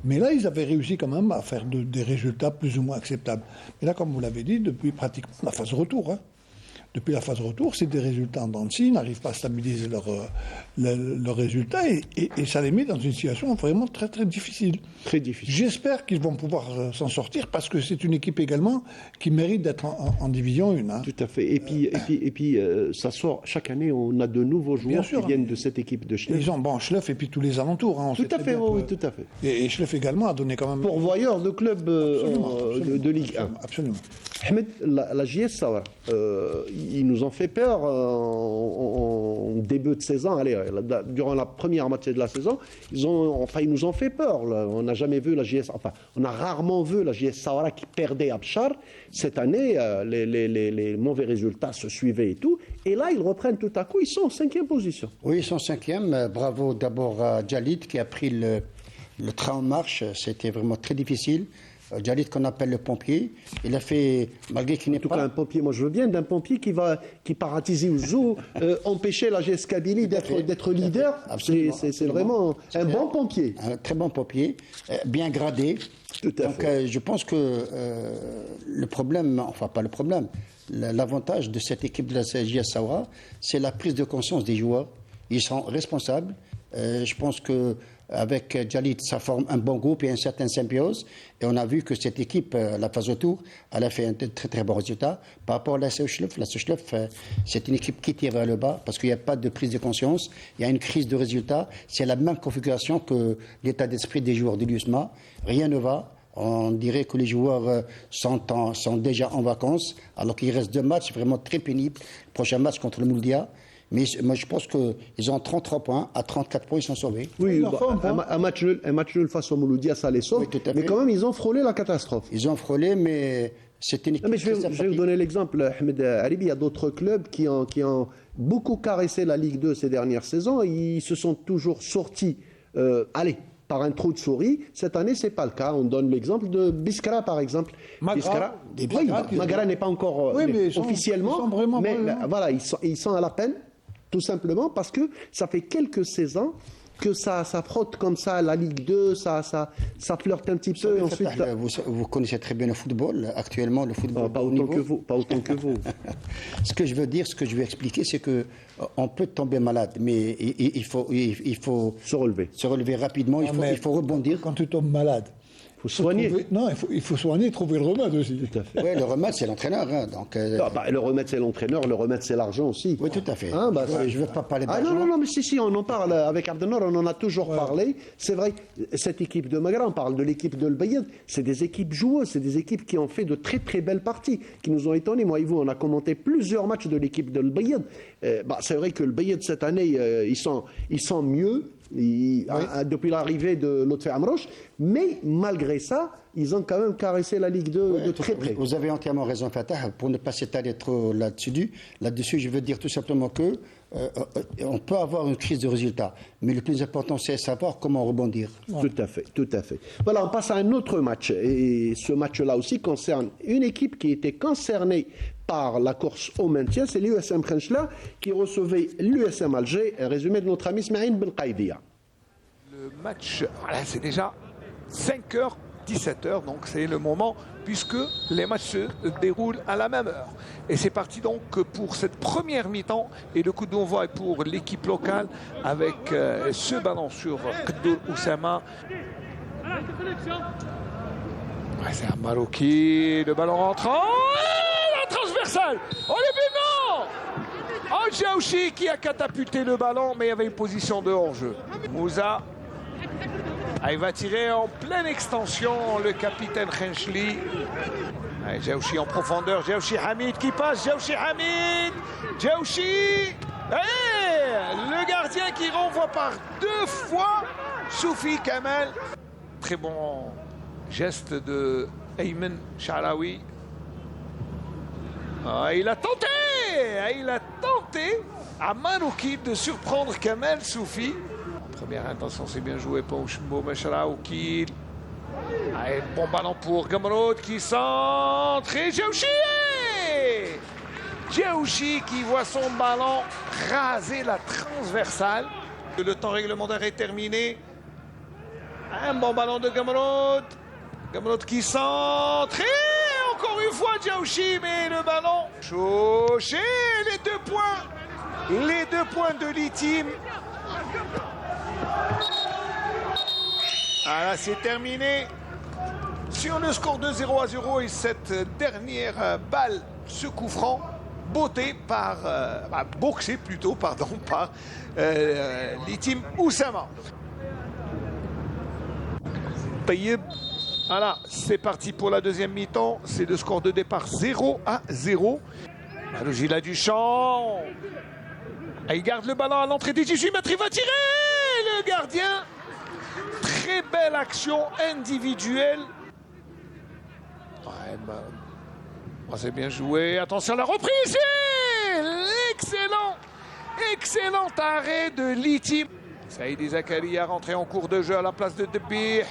Speaker 3: mais là, ils avaient réussi quand même à faire des résultats plus ou moins acceptables. Mais là, comme vous l'avez dit, depuis pratiquement la phase retour, hein, depuis la phase retour, c'est des résultats en dents de scie, ils n'arrivent pas à stabiliser leurs résultats et ça les met dans une situation vraiment très très difficile.
Speaker 1: Très difficile.
Speaker 3: J'espère qu'ils vont pouvoir s'en sortir parce que c'est une équipe également qui mérite d'être en Division 1. Hein.
Speaker 1: Tout à fait. Et puis ça sort, chaque année, on a de nouveaux joueurs qui viennent de cette équipe de Schleff.
Speaker 3: Ils ont Schleff et puis tous les alentours. Hein,
Speaker 1: tout à fait, oui, tout à fait.
Speaker 3: Et Schleff également a donné quand même...
Speaker 1: Pourvoyeur de clubs de Ligue 1.
Speaker 3: Absolument.
Speaker 1: Ahmed, la JS Saoura, ils nous ont fait peur en début de saison. Allez, durant la première moitié de la saison, ils nous ont fait peur. Là. On n'a jamais vu la JS, on a rarement vu la JS Saoura qui perdait à Bchar. Cette année, les mauvais résultats se suivaient et tout. Et là, ils reprennent tout à coup, ils sont en 5e position.
Speaker 2: Oui, ils sont 5e. Bravo d'abord à Djalit qui a pris le train en marche. C'était vraiment très difficile. Djalit qu'on appelle le pompier, il a fait, malgré qu'il n'est pas...
Speaker 1: En tout cas, un pompier, moi je veux bien, d'un pompier qui part à Tizi Ouzou, empêcher la GS Kabylie d'être leader. C'est vraiment un bon pompier.
Speaker 2: Un très bon pompier, bien gradé.
Speaker 1: Tout à fait.
Speaker 2: Je pense que le problème, enfin pas le problème, l'avantage de cette équipe de la JS Saoura, c'est la prise de conscience des joueurs. Ils sont responsables. Je pense que avec Djalit, ça forme un bon groupe et une certaine symbiose. Et on a vu que cette équipe, la phase autour, elle a fait un très très bon résultat. Par rapport à la Schleff, c'est une équipe qui tire vers le bas parce qu'il n'y a pas de prise de conscience. Il y a une crise de résultats. C'est la même configuration que l'état d'esprit des joueurs de l'USMA. Rien ne va. On dirait que les joueurs sont déjà en vacances, alors qu'il reste 2 matchs vraiment très pénibles. Prochain match contre le Mouldia. Mais moi, je pense qu'ils ont 33 points. À 34 points, ils sont sauvés.
Speaker 1: Oui, un match nul face au Mouloudia, ça les sauve.
Speaker 2: Oui,
Speaker 1: mais quand même, ils ont frôlé la catastrophe.
Speaker 2: Ils ont frôlé, mais c'est une équipe...
Speaker 1: Mais je vais vous donner l'exemple, Ahmed Haribi. Il y a d'autres clubs qui ont beaucoup caressé la Ligue 2 ces dernières saisons. Ils se sont toujours sortis, par un trou de souris. Cette année, ce n'est pas le cas. On donne l'exemple de Biskra, par exemple. Magra n'est pas encore officiellement, mais voilà, ils sont à la peine, tout simplement parce que ça fait quelques saisons que ça frotte comme ça la Ligue 2, ça flirte un petit peu. Ensuite,
Speaker 2: vous connaissez très bien le football. Actuellement, le football...
Speaker 1: Pas autant que vous.
Speaker 2: Ce que je veux expliquer, c'est que on peut tomber malade, mais il faut
Speaker 1: se relever
Speaker 2: rapidement, il faut rebondir.
Speaker 3: Quand tu tombes malade,
Speaker 1: il faut soigner.
Speaker 3: Il faut soigner, trouver le remède aussi.
Speaker 1: Tout à fait.
Speaker 2: Oui, le remède, c'est l'entraîneur. Hein, donc,
Speaker 1: le remède, c'est l'entraîneur, le remède, c'est l'argent aussi.
Speaker 2: Oui, tout à fait. Je ne veux pas parler
Speaker 1: d'argent. Non, mais si, on en parle avec Abdelnour, on en a toujours parlé. C'est vrai, cette équipe de Magra, on parle de l'équipe de l'Bayad, c'est des équipes joueuses, c'est des équipes qui ont fait de très très belles parties, qui nous ont étonnés. Moi et vous, on a commenté plusieurs matchs de l'équipe de l'Bayad. C'est vrai que l'Bayad, cette année, ils sont mieux. Depuis l'arrivée de Lotfi Amroche, mais malgré ça, ils ont quand même caressé la Ligue 2 de très près.
Speaker 2: Vous avez entièrement raison, Fatah. Pour ne pas s'étaler trop là-dessus, je veux dire tout simplement que on peut avoir une crise de résultats, mais le plus important, c'est savoir comment rebondir.
Speaker 1: Tout à fait. Voilà, on passe à un autre match, et ce match-là aussi concerne une équipe qui était concernée par la course au maintien, c'est l'USM Khenchela qui recevait l'USM Alger. Un résumé de notre ami Smaïn Belqaïdia.
Speaker 8: Le match, voilà, c'est déjà 5h, 17h, donc c'est le moment puisque les matchs se déroulent à la même heure. Et c'est parti donc pour cette première mi-temps et le coup d'envoi est pour l'équipe locale avec ce ballon sur Kdour Oussama. Ouais, c'est un Maroki, le ballon rentrant. Oh, la transversale. Oh, le but, non. Oh, Djaouchi qui a catapulté le ballon, mais il y avait une position de hors-jeu. Moussa. Ah, il va tirer en pleine extension le capitaine Khenchli. Ah, Djaouchi en profondeur. Djaouchi Hamid qui passe. Djaouchi Hamid. Djaouchi. Le gardien qui renvoie par 2 fois Soufi Kamel. Très bon geste de Ayman Sharawi. Ah, il a tenté. Il a tenté à Marouki de surprendre Kamel Soufi. Première intention, c'est bien joué pour Oshmbo Meshraoui. Allez, bon ballon pour Gamrod qui centre. Et Djaouchi! Djaouchi qui voit son ballon raser la transversale. Le temps réglementaire est terminé. Un bon ballon de Gamrod. Gamrod qui centre. Et encore une fois Djaouchi, mais le ballon chauché. Les 2 points. Les 2 points de l'I-Team. Ah là, c'est terminé sur le score de 0-0 et cette dernière balle, ce coup franc, boxé plutôt, par l'I-Team Oussama. Taïeb, voilà, c'est parti pour la deuxième mi-temps. C'est le score de départ 0-0. Le Gila Duchamp. Il garde le ballon à l'entrée des 18 mètres, il va tirer le gardien. Très belle action individuelle. C'est bien joué. Attention à la reprise. Excellent arrêt de l'I-Team. Saïd Zakaria rentré en cours de jeu à la place de Debir.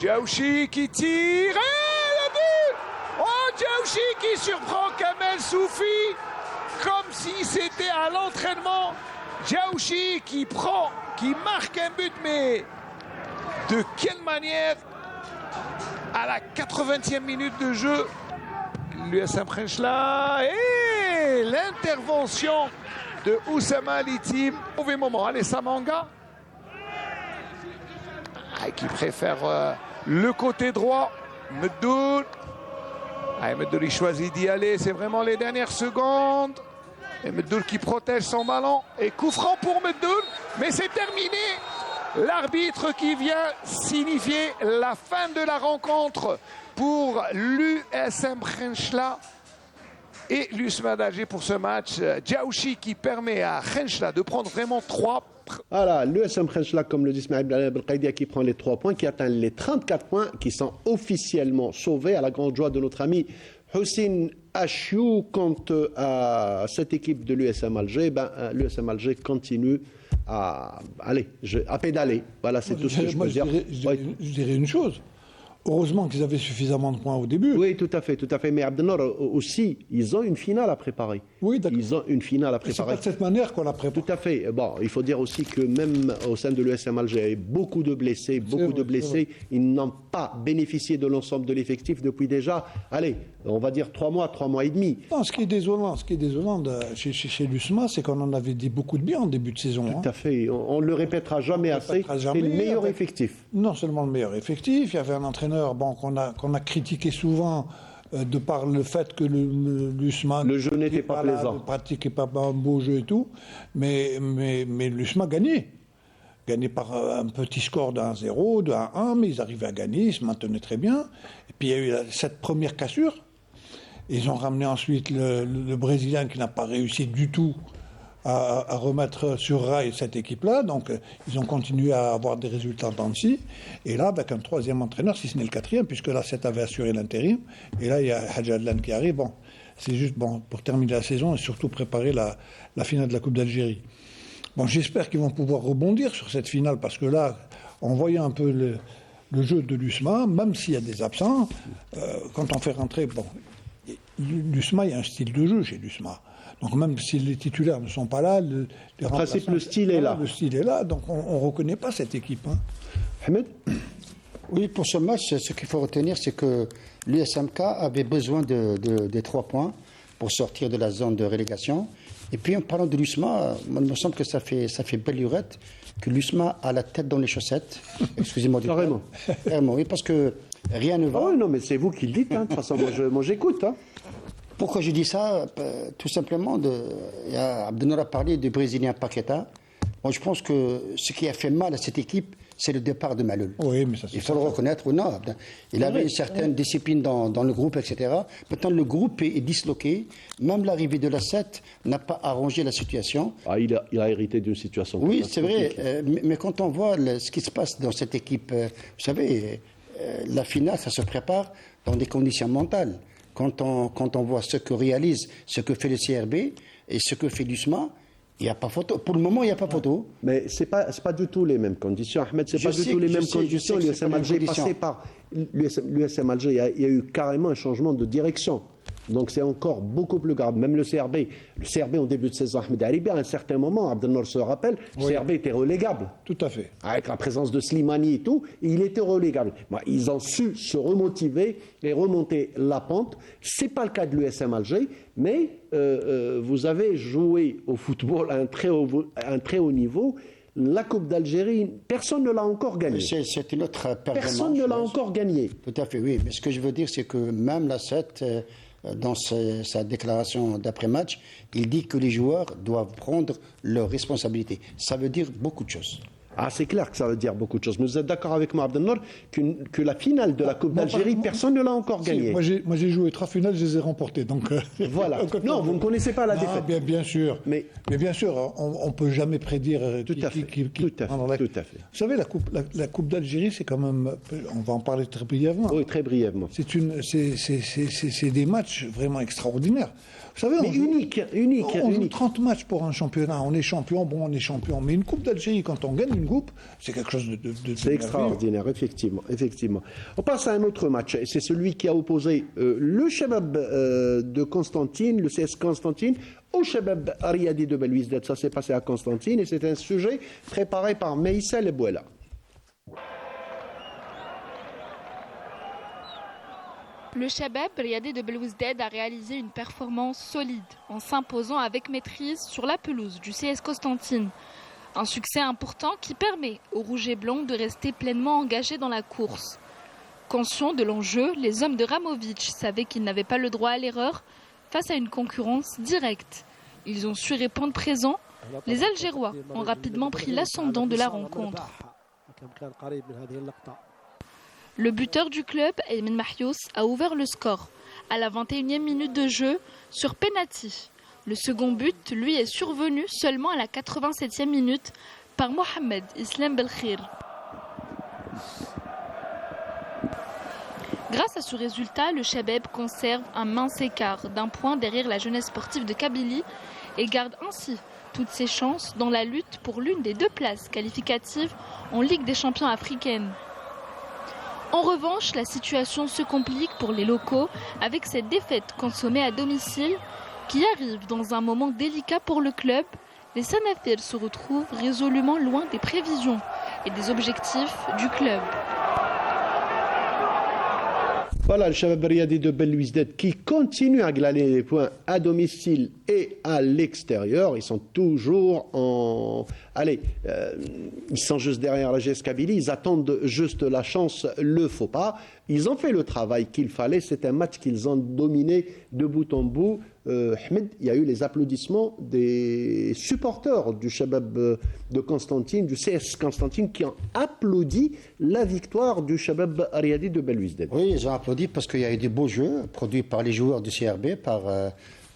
Speaker 8: Djaouchi qui tire. Et le but. Oh, Djaouchi qui surprend Kamel Soufi. Comme si c'était à l'entraînement. Djaouchi qui marque un but, mais de quelle manière? À la 80e minute de jeu, l'USM Khenchla et l'intervention de Oussama l'I-Team. Mauvais moment, allez Samanga qui préfère le côté droit. Meddoul. Meddoul il choisit d'y aller, c'est vraiment les dernières secondes. Et Meddoul qui protège son ballon. Et coup franc pour Meddoul, mais c'est terminé. L'arbitre qui vient signifier la fin de la rencontre pour l'USM Khenchla et l'USMA d'Alger pour ce match. Djaouchi qui permet à Khenchla de prendre vraiment 3.
Speaker 1: Voilà, l'USM Khenchla, comme le dit Ismaël Belkaidia, qui prend les 3 points, qui atteint les 34 points, qui sont officiellement sauvés à la grande joie de notre ami Hussein Achiou. Quant à cette équipe de l'USM Alger, l'USM Alger continue à pédaler. Voilà, c'est tout ce que je peux dire.
Speaker 3: Je dirais une chose. Heureusement qu'ils avaient suffisamment de points au début.
Speaker 1: Oui, tout à fait. Mais Abdelnour aussi, ils ont une finale à préparer.
Speaker 3: Oui, d'accord.
Speaker 1: Ils ont une finale à préparer.
Speaker 3: C'est pas de cette manière qu'on la prépare.
Speaker 1: Tout à fait. Bon, il faut dire aussi que même au sein de l'USM Alger, il y a beaucoup de blessés, Ils n'ont pas bénéficié de l'ensemble de l'effectif depuis déjà, on va dire 3 mois et demi.
Speaker 3: Non, ce qui est désolant chez l'USMA, c'est qu'on en avait dit beaucoup de bien en début de saison.
Speaker 1: Tout à fait. On ne le répétera jamais assez. C'est le meilleur effectif.
Speaker 3: Non seulement le meilleur effectif, il y avait un entraîneur qu'on a critiqué souvent de par le fait que l'USMA
Speaker 1: le jeu n'était pas plaisant,
Speaker 3: ne pratiquait pas un beau jeu et tout, mais l'USMA gagnait par un petit score de 1-0, de 1-1, mais ils arrivaient à gagner, ils se maintenaient très bien. Et puis il y a eu cette première cassure. Ils ont ramené ensuite le Brésilien qui n'a pas réussi du tout à remettre sur rail cette équipe-là. Donc, ils ont continué à avoir des résultats en temps de scie. Et là, avec un 3e entraîneur, si ce n'est le 4e, puisque là, 7 avait assuré l'intérim. Et là, il y a Hadj Adlan qui arrive. Bon, c'est juste pour terminer la saison et surtout préparer la finale de la Coupe d'Algérie. Bon, j'espère qu'ils vont pouvoir rebondir sur cette finale, parce que là, en voyant un peu le jeu de l'USMA, même s'il y a des absents, quand on fait rentrer... l'USMA, il y a un style de jeu chez l'USMA. Donc même si les titulaires ne sont pas là, le
Speaker 1: style est là.
Speaker 3: Le style est là, donc on ne reconnaît pas cette équipe.
Speaker 1: Ahmed ?
Speaker 2: Oui, pour ce match, ce qu'il faut retenir, c'est que l'USMK avait besoin des 3 points pour sortir de la zone de relégation. Et puis en parlant de l'USMA, il me semble que ça fait belle lurette que l'USMA a la tête dans les chaussettes. Excusez-moi du terme. Carrément, oui, parce que rien ne va.
Speaker 1: Ah oui, non, mais c'est vous qui le dites. Hein. De toute façon, moi j'écoute. Hein.
Speaker 2: Pourquoi je dis ça? Tout simplement, Abdenour a parlé du Brésilien Paqueta. Moi, je pense que ce qui a fait mal à cette équipe, c'est le départ de Malul.
Speaker 3: Oui, mais ça,
Speaker 2: il faut le reconnaître. Non, il avait une certaine discipline dans le groupe, etc. Maintenant, le groupe est disloqué. Même l'arrivée de la 7 n'a pas arrangé la situation.
Speaker 1: Ah, il a hérité d'une situation.
Speaker 2: Oui, c'est vrai. Mais quand on voit ce qui se passe dans cette équipe, vous savez, la finale, ça se prépare dans des conditions mentales. Quand on voit ce que réalise, ce que fait le CRB et ce que fait l'USMA, il n'y a pas photo. Pour le moment, il n'y a pas photo.
Speaker 1: Mais c'est pas du tout les mêmes conditions, Ahmed. C'est pas du tout les mêmes conditions. L'USM Alger est passé par l'USM Alger. Il y a eu carrément un changement de direction. Donc c'est encore beaucoup plus grave. Même le CRB en début de saison, Ahmed Haribi, à un certain moment, Abdelnour se rappelle, le CRB était relégable.
Speaker 3: Tout à fait.
Speaker 1: Avec la présence de Slimani et tout, il était relégable. Bon, ils ont su se remotiver et remonter la pente. C'est pas le cas de l'USM Alger, mais vous avez joué au football à un très haut niveau. La Coupe d'Algérie, personne ne l'a encore gagnée.
Speaker 2: C'est une autre perte.
Speaker 1: Personne ne l'a encore gagnée.
Speaker 2: Tout à fait, oui. Mais ce que je veux dire, c'est que même la 7, dans sa déclaration d'après-match, il dit que les joueurs doivent prendre leurs responsabilités. Ça veut dire beaucoup de choses.
Speaker 1: Ah, c'est clair que ça veut dire beaucoup de choses. Mais vous êtes d'accord avec moi, Abdelnour, que la finale de la Coupe d'Algérie, personne ne l'a encore gagnée.
Speaker 3: Moi, j'ai joué 3 finales, je les ai remportées. Donc,
Speaker 1: voilà. Non, vous ne connaissez pas la défaite.
Speaker 3: Bien sûr. Mais bien sûr, on ne peut jamais prédire
Speaker 1: tout à fait. Tout à fait.
Speaker 3: Vous savez, la Coupe d'Algérie, c'est quand même... On va en parler très brièvement.
Speaker 1: Oui, très brièvement.
Speaker 3: C'est des matchs vraiment extraordinaires. Vous savez, on joue 30 matchs pour un championnat. On est champion, on est champion. Mais une Coupe d'Algérie, quand on gagne une coupe, c'est quelque chose de
Speaker 1: c'est extraordinaire, effectivement. On passe à un autre match. C'est celui qui a opposé le Chabab de Constantine, le CS Constantine, au Chabab Riyadi de Belouizdad. Ça s'est passé à Constantine et c'est un sujet préparé par Meïssa Lebouela.
Speaker 5: Le Chabab Riyadi de Belouizdad a réalisé une performance solide en s'imposant avec maîtrise sur la pelouse du CS Constantine. Un succès important qui permet aux Rouges et Blancs de rester pleinement engagés dans la course. Conscients de l'enjeu, les hommes de Ramovic savaient qu'ils n'avaient pas le droit à l'erreur face à une concurrence directe. Ils ont su répondre présent. Les Algérois ont rapidement pris l'ascendant de la rencontre. Le buteur du club, Aymen Mahious, a ouvert le score à la 21e minute de jeu sur penalty. Le second but, lui, est survenu seulement à la 87e minute par Mohamed Islam Belkhir. Grâce à ce résultat, le Chabab conserve un mince écart d'un point derrière la jeunesse sportive de Kabylie et garde ainsi toutes ses chances dans la lutte pour l'une des 2 places qualificatives en Ligue des champions africaine. En revanche, la situation se complique pour les locaux avec cette défaite consommée à domicile qui arrive dans un moment délicat pour le club. Les Sanafir se retrouvent résolument loin des prévisions et des objectifs du club.
Speaker 1: Voilà le Chabab Riyadi de Belouizdad qui continue à glaner les points à domicile et à l'extérieur. Ils sont toujours en... Allez, ils sont juste derrière la GS Kabylie. Ils attendent juste la chance, le faux pas. Ils ont fait le travail qu'il fallait. C'est un match qu'ils ont dominé de bout en bout. Ahmed, il y a eu les applaudissements des supporters du Chabab de Constantine, du CS Constantine, qui ont applaudi la victoire du Chabab Riyadi de Belouizdad.
Speaker 2: Oui, ils ont applaudi parce qu'il y a eu des beaux jeux produits par les joueurs du CRB, par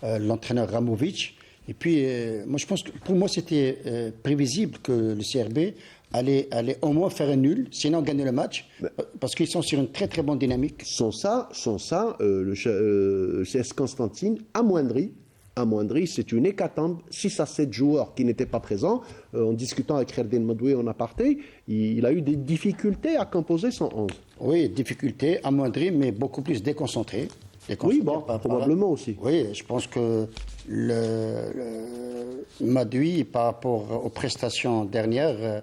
Speaker 2: l'entraîneur Ramovic. Et puis, moi, je pense que pour moi, c'était prévisible que le CRB allait au moins faire un nul, sinon gagner le match, parce qu'ils sont sur une très très bonne dynamique.
Speaker 1: Sans ça, le CS Constantine amoindri, c'est une hécatombe. 6 à 7 joueurs qui n'étaient pas présents. En discutant avec Kherdin Madoui en aparté, il a eu des difficultés à composer son 11.
Speaker 2: Oui, difficultés, amoindri, mais beaucoup plus déconcentré.
Speaker 1: Oui, bon, probablement aussi.
Speaker 2: Oui, je pense que Madoui, par rapport aux prestations dernières,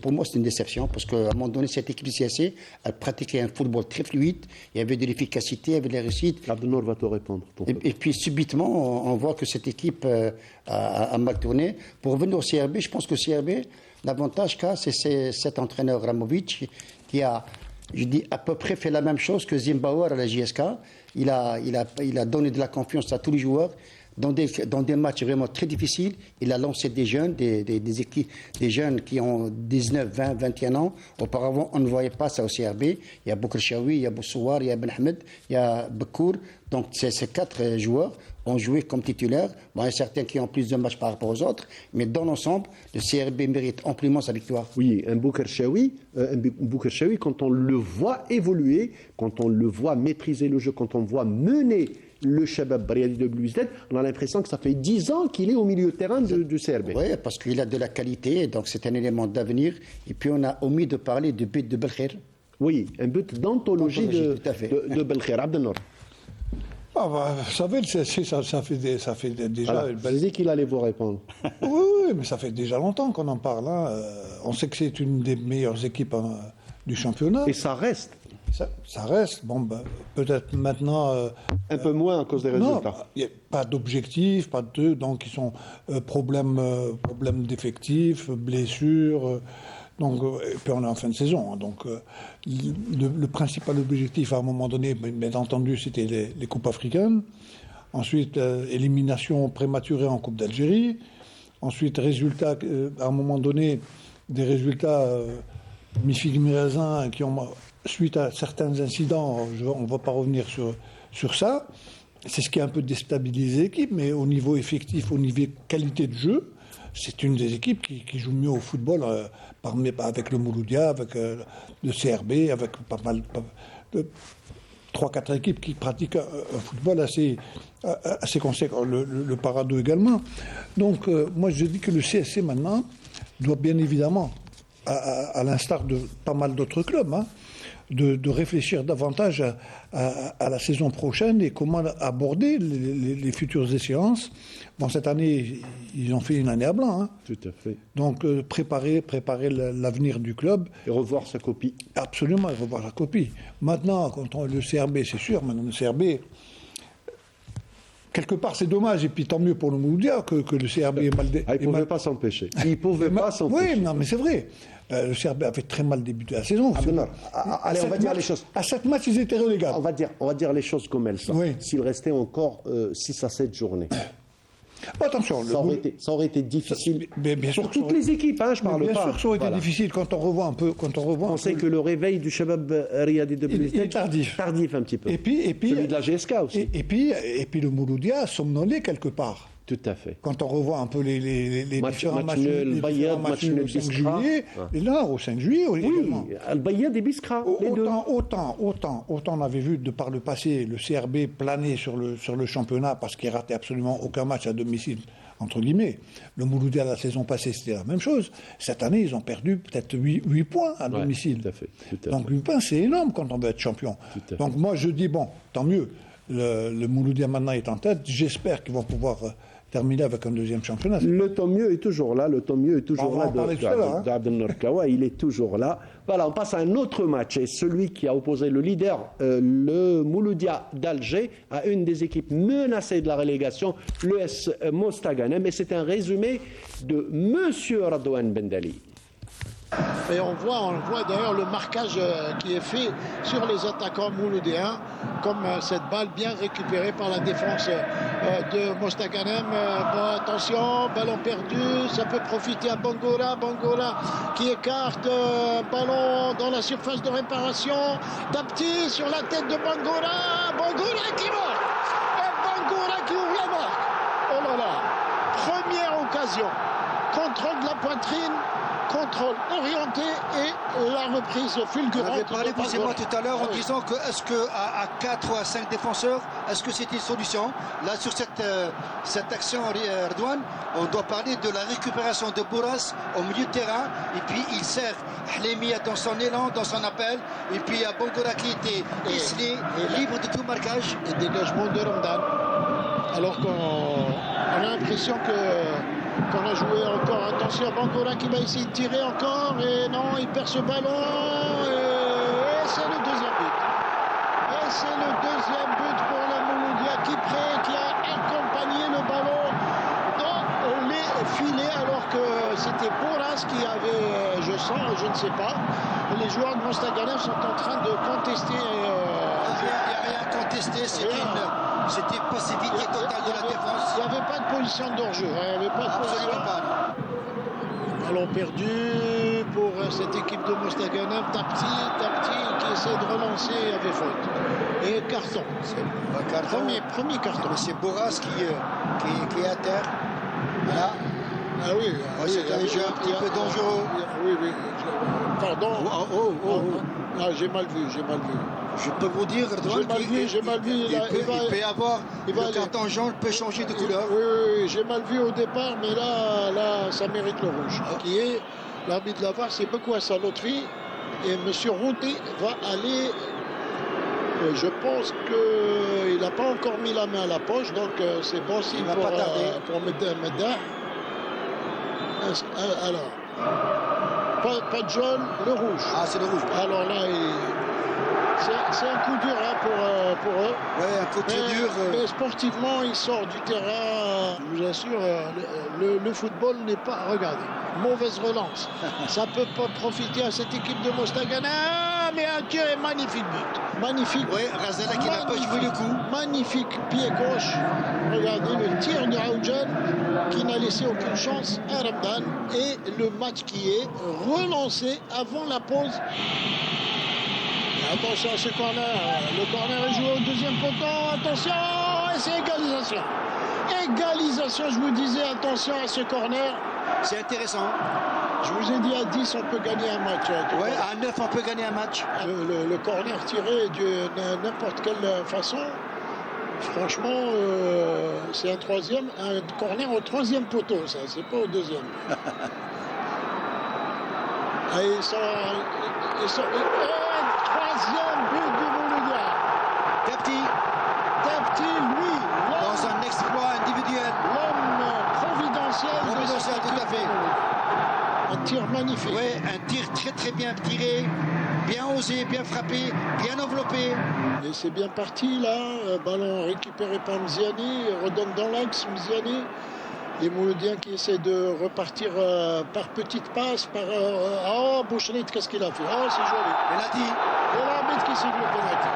Speaker 2: pour moi, c'est une déception parce qu'à un moment donné, cette équipe du CSC, elle pratiquait un football très fluide, il y avait de l'efficacité, il y avait de la réussite.
Speaker 1: Abdelnour va te répondre.
Speaker 2: Et puis, subitement, on voit que cette équipe a mal tourné. Pour revenir au CRB, je pense que le CRB, l'avantage qu'a, c'est cet entraîneur Ramovic qui a je dis à peu près fait la même chose que Zimbabwe à la JSK. Il a donné de la confiance à tous les joueurs. Dans des matchs vraiment très difficiles, il a lancé des jeunes, des équipes, des jeunes qui ont 19, 20, 21 ans. Auparavant, on ne voyait pas ça au CRB. Il y a Boukr Chaoui, il y a Boussouar, il y a Ben Ahmed, il y a Bekour. Donc ces 4 joueurs ont joué comme titulaires. Bon, il y a certains qui ont plus de matchs par rapport aux autres, mais dans l'ensemble, le CRB mérite amplement sa victoire.
Speaker 1: Oui, un Boukr Chaoui, quand on le voit évoluer, quand on le voit maîtriser le jeu, quand on voit mener le Shabab Riadi de Bluesden, on a l'impression que ça fait 10 ans qu'il est au milieu de terrain du CRB.
Speaker 2: Oui, parce qu'il a de la qualité, donc c'est un élément d'avenir. Et puis on a omis de parler du but de Belkher.
Speaker 1: Oui, un but d'anthologie de Belkher. Abdelnour.
Speaker 3: Vous savez, le CSC, ça fait déjà...
Speaker 1: Voilà. Je disais qu'il allait vous répondre.
Speaker 3: Oui, mais ça fait déjà longtemps qu'on en parle. Hein. On sait que c'est une des meilleures équipes du championnat.
Speaker 1: Et ça reste.
Speaker 3: Ça reste. Bon, peut-être maintenant...
Speaker 1: un peu moins à cause des résultats.
Speaker 3: Il n'y a pas d'objectif, donc ils sont problèmes d'effectifs, blessures... Donc, et puis on est en fin de saison. Hein, donc, le principal objectif, à un moment donné, bien entendu, c'était les Coupes africaines. Ensuite, élimination prématurée en Coupe d'Algérie. Ensuite, résultats, à un moment donné, des résultats mi-figue, mi-raisin, qui ont, suite à certains incidents, on ne va pas revenir sur ça. C'est ce qui a un peu déstabilisé l'équipe, mais au niveau effectif, au niveau qualité de jeu, c'est une des équipes qui joue mieux au football, avec le Mouloudia, avec le CRB, avec pas mal de 3-4 équipes qui pratiquent un football assez conséquent, le Parado également. Donc moi je dis que le CSC maintenant doit bien évidemment, à l'instar de pas mal d'autres clubs, hein, de réfléchir davantage à la saison prochaine et comment aborder les futures échéances. Bon, cette année, ils ont fait une année à blanc. Hein.
Speaker 1: Tout à fait.
Speaker 3: Donc, préparer l'avenir du club.
Speaker 1: Et revoir sa copie.
Speaker 3: Absolument, revoir la copie. Maintenant, le CRB, c'est sûr, maintenant le CRB... Quelque part, c'est dommage, et puis tant mieux pour le Mouloudia que le CRB est mal...
Speaker 1: Il ne pouvait pas s'empêcher. Il ne pouvait pas s'empêcher.
Speaker 3: Oui, non, mais c'est vrai. Le CRB avait très mal débuté la saison.
Speaker 1: Allez, on va dire les choses.
Speaker 3: À 7 matchs, ils étaient relégables.
Speaker 1: On va dire les choses comme elles sont.
Speaker 3: Oui.
Speaker 1: S'il restait encore 6 à 7 journées.
Speaker 3: Attention,
Speaker 1: ça aurait été difficile
Speaker 3: bien sûr,
Speaker 1: pour toutes les équipes, hein, je parle pas.
Speaker 3: Bien sûr que ça aurait été difficile quand on revoit un peu.
Speaker 1: On sait que le réveil du Shabab Riadi de Bluesden
Speaker 3: est tardif.
Speaker 1: Tardif un petit peu.
Speaker 3: Et puis,
Speaker 1: celui de la GSK aussi.
Speaker 3: Et puis le Mouloudia somnolé quelque part.
Speaker 1: Tout à fait.
Speaker 3: Quand on revoit un peu les différents matchs,
Speaker 1: le Bayad, match nul,
Speaker 3: au 5 juillet, et là, au 5 juillet, également.
Speaker 1: Le Bayad et Biskra, les deux.
Speaker 3: Autant on avait vu de par le passé le CRB planer sur le championnat parce qu'il ratait absolument aucun match à domicile, entre guillemets. Le Mouloudia, la saison passée, c'était la même chose. Cette année, ils ont perdu peut-être 8 points à domicile.
Speaker 1: Tout à fait.
Speaker 3: Donc 8 points, c'est énorme quand on veut être champion. Donc moi, je dis, bon, tant mieux. Le Mouloudia maintenant est en tête. J'espère qu'ils vont pouvoir terminer avec un deuxième championnat.
Speaker 1: Le tant mieux est toujours là. Le tant mieux est toujours là d'Abdelnour Klaoua. Il est toujours là. Voilà, on passe à un autre match. Et celui qui a opposé le leader, le Mouloudia d'Alger, à une des équipes menacées de la relégation, l'ES Mostaganem. Et c'est un résumé de Monsieur Radouane Bendali.
Speaker 9: Et on voit d'ailleurs le marquage qui est fait sur les attaquants mouloudéens, comme cette balle bien récupérée par la défense de Mostaganem. Bon, attention, ballon perdu, ça peut profiter à Bangora qui écarte ballon dans la surface de réparation. Dapti sur la tête de Bangora qui marque, et Bangora qui ouvre la marque. Oh là là, première occasion, contrôle de la poitrine, contrôle orienté et la reprise fulgurante.
Speaker 10: On avait parlé, vous et moi, tout à l'heure en disant que est-ce qu'à 4 ou à 5 défenseurs, est-ce que c'est une solution? Là, sur cette action, Redouane, on doit parler de la récupération de Bourras au milieu de terrain. Et puis, il sert Hlemi dans son élan, dans son appel. Et puis, il y a Bangora qui était isolé, libre de tout marquage.
Speaker 9: Et dégagement de Ramadan. Alors qu'on a l'impression qu'on a joué encore. Attention, Bangora qui va essayer de tirer encore. Et non, il perd ce ballon. Et c'est le deuxième but. Et c'est le deuxième but pour le Mouloudia qui a accompagné le ballon dans les filet alors que c'était Boras qui avait, je sens, je ne sais pas. Les joueurs de Mostaganem sont en train de contester.
Speaker 10: Il n'y a rien à contester, c'était passivité totale de la défense.
Speaker 9: Il n'y avait pas de position de hors-jeu. Il n'y avait pas de
Speaker 10: Absolument pas.
Speaker 9: Ballon perdu pour cette équipe de Mostaganem. Tapti qui essaie de relancer avait faute. Et carton. Premier carton.
Speaker 10: C'est Boras qui est à terre. Voilà.
Speaker 9: Ah oui,
Speaker 10: c'est un jeu un petit peu dangereux.
Speaker 9: Oui. Pardon. Ah, j'ai mal vu.
Speaker 10: Je peux vous dire,
Speaker 9: j'ai mal vu.
Speaker 10: Il peut y avoir le carton jaune peut changer de couleur.
Speaker 9: Oui, j'ai mal vu au départ, mais là, ça mérite le rouge. Qui est l'arbitre de la VAR, c'est Bekwa Salotri. Et M. Routé va aller. Je pense qu'il n'a pas encore mis la main à la poche, donc c'est bon signe pour Medda. Alors, pas de jaune, le rouge.
Speaker 10: Ah, c'est le rouge.
Speaker 9: Alors là, c'est un coup dur pour eux.
Speaker 10: Oui, un coup dur.
Speaker 9: Mais sportivement, il sort du terrain. Je vous assure, le football n'est pas. Regardez, mauvaise relance. Ça peut pas profiter à cette équipe de Mostaganem. Mais un tir et magnifique but. Magnifique.
Speaker 10: Oui, Razala qui n'a pas joué le coup.
Speaker 9: Magnifique pied gauche. Regardez le tir de Raoudjan qui n'a laissé aucune chance à Ramdan. Et le match qui est relancé avant la pause. Attention à ce corner. Le corner est joué au deuxième poteau. Attention. Et c'est égalisation. Égalisation, je vous disais, attention à ce corner.
Speaker 10: C'est intéressant.
Speaker 9: Je vous ai dit à 10, on peut gagner un match.
Speaker 10: Oui, à 9, on peut gagner un match.
Speaker 9: Le corner tiré de n'importe quelle façon, franchement, c'est un corner au troisième poteau, ça, c'est pas au deuxième. Troisième but du Mouloudia. Tapti, lui,
Speaker 10: dans un exploit individuel.
Speaker 9: L'homme providentiel
Speaker 10: tout à fait.
Speaker 9: Un tir magnifique.
Speaker 10: Oui, un tir très très bien tiré, bien osé, bien frappé, bien enveloppé.
Speaker 9: Et c'est bien parti là. Ballon récupéré par Mziani, redonne dans l'axe Mziani. Les Mouloudiens qui essaient de repartir par petites passes. Oh, Boucherit, qu'est-ce qu'il a fait? Oh, c'est joli.
Speaker 10: Elle a dit.
Speaker 9: Et l'arbitre qui siffle le penalty.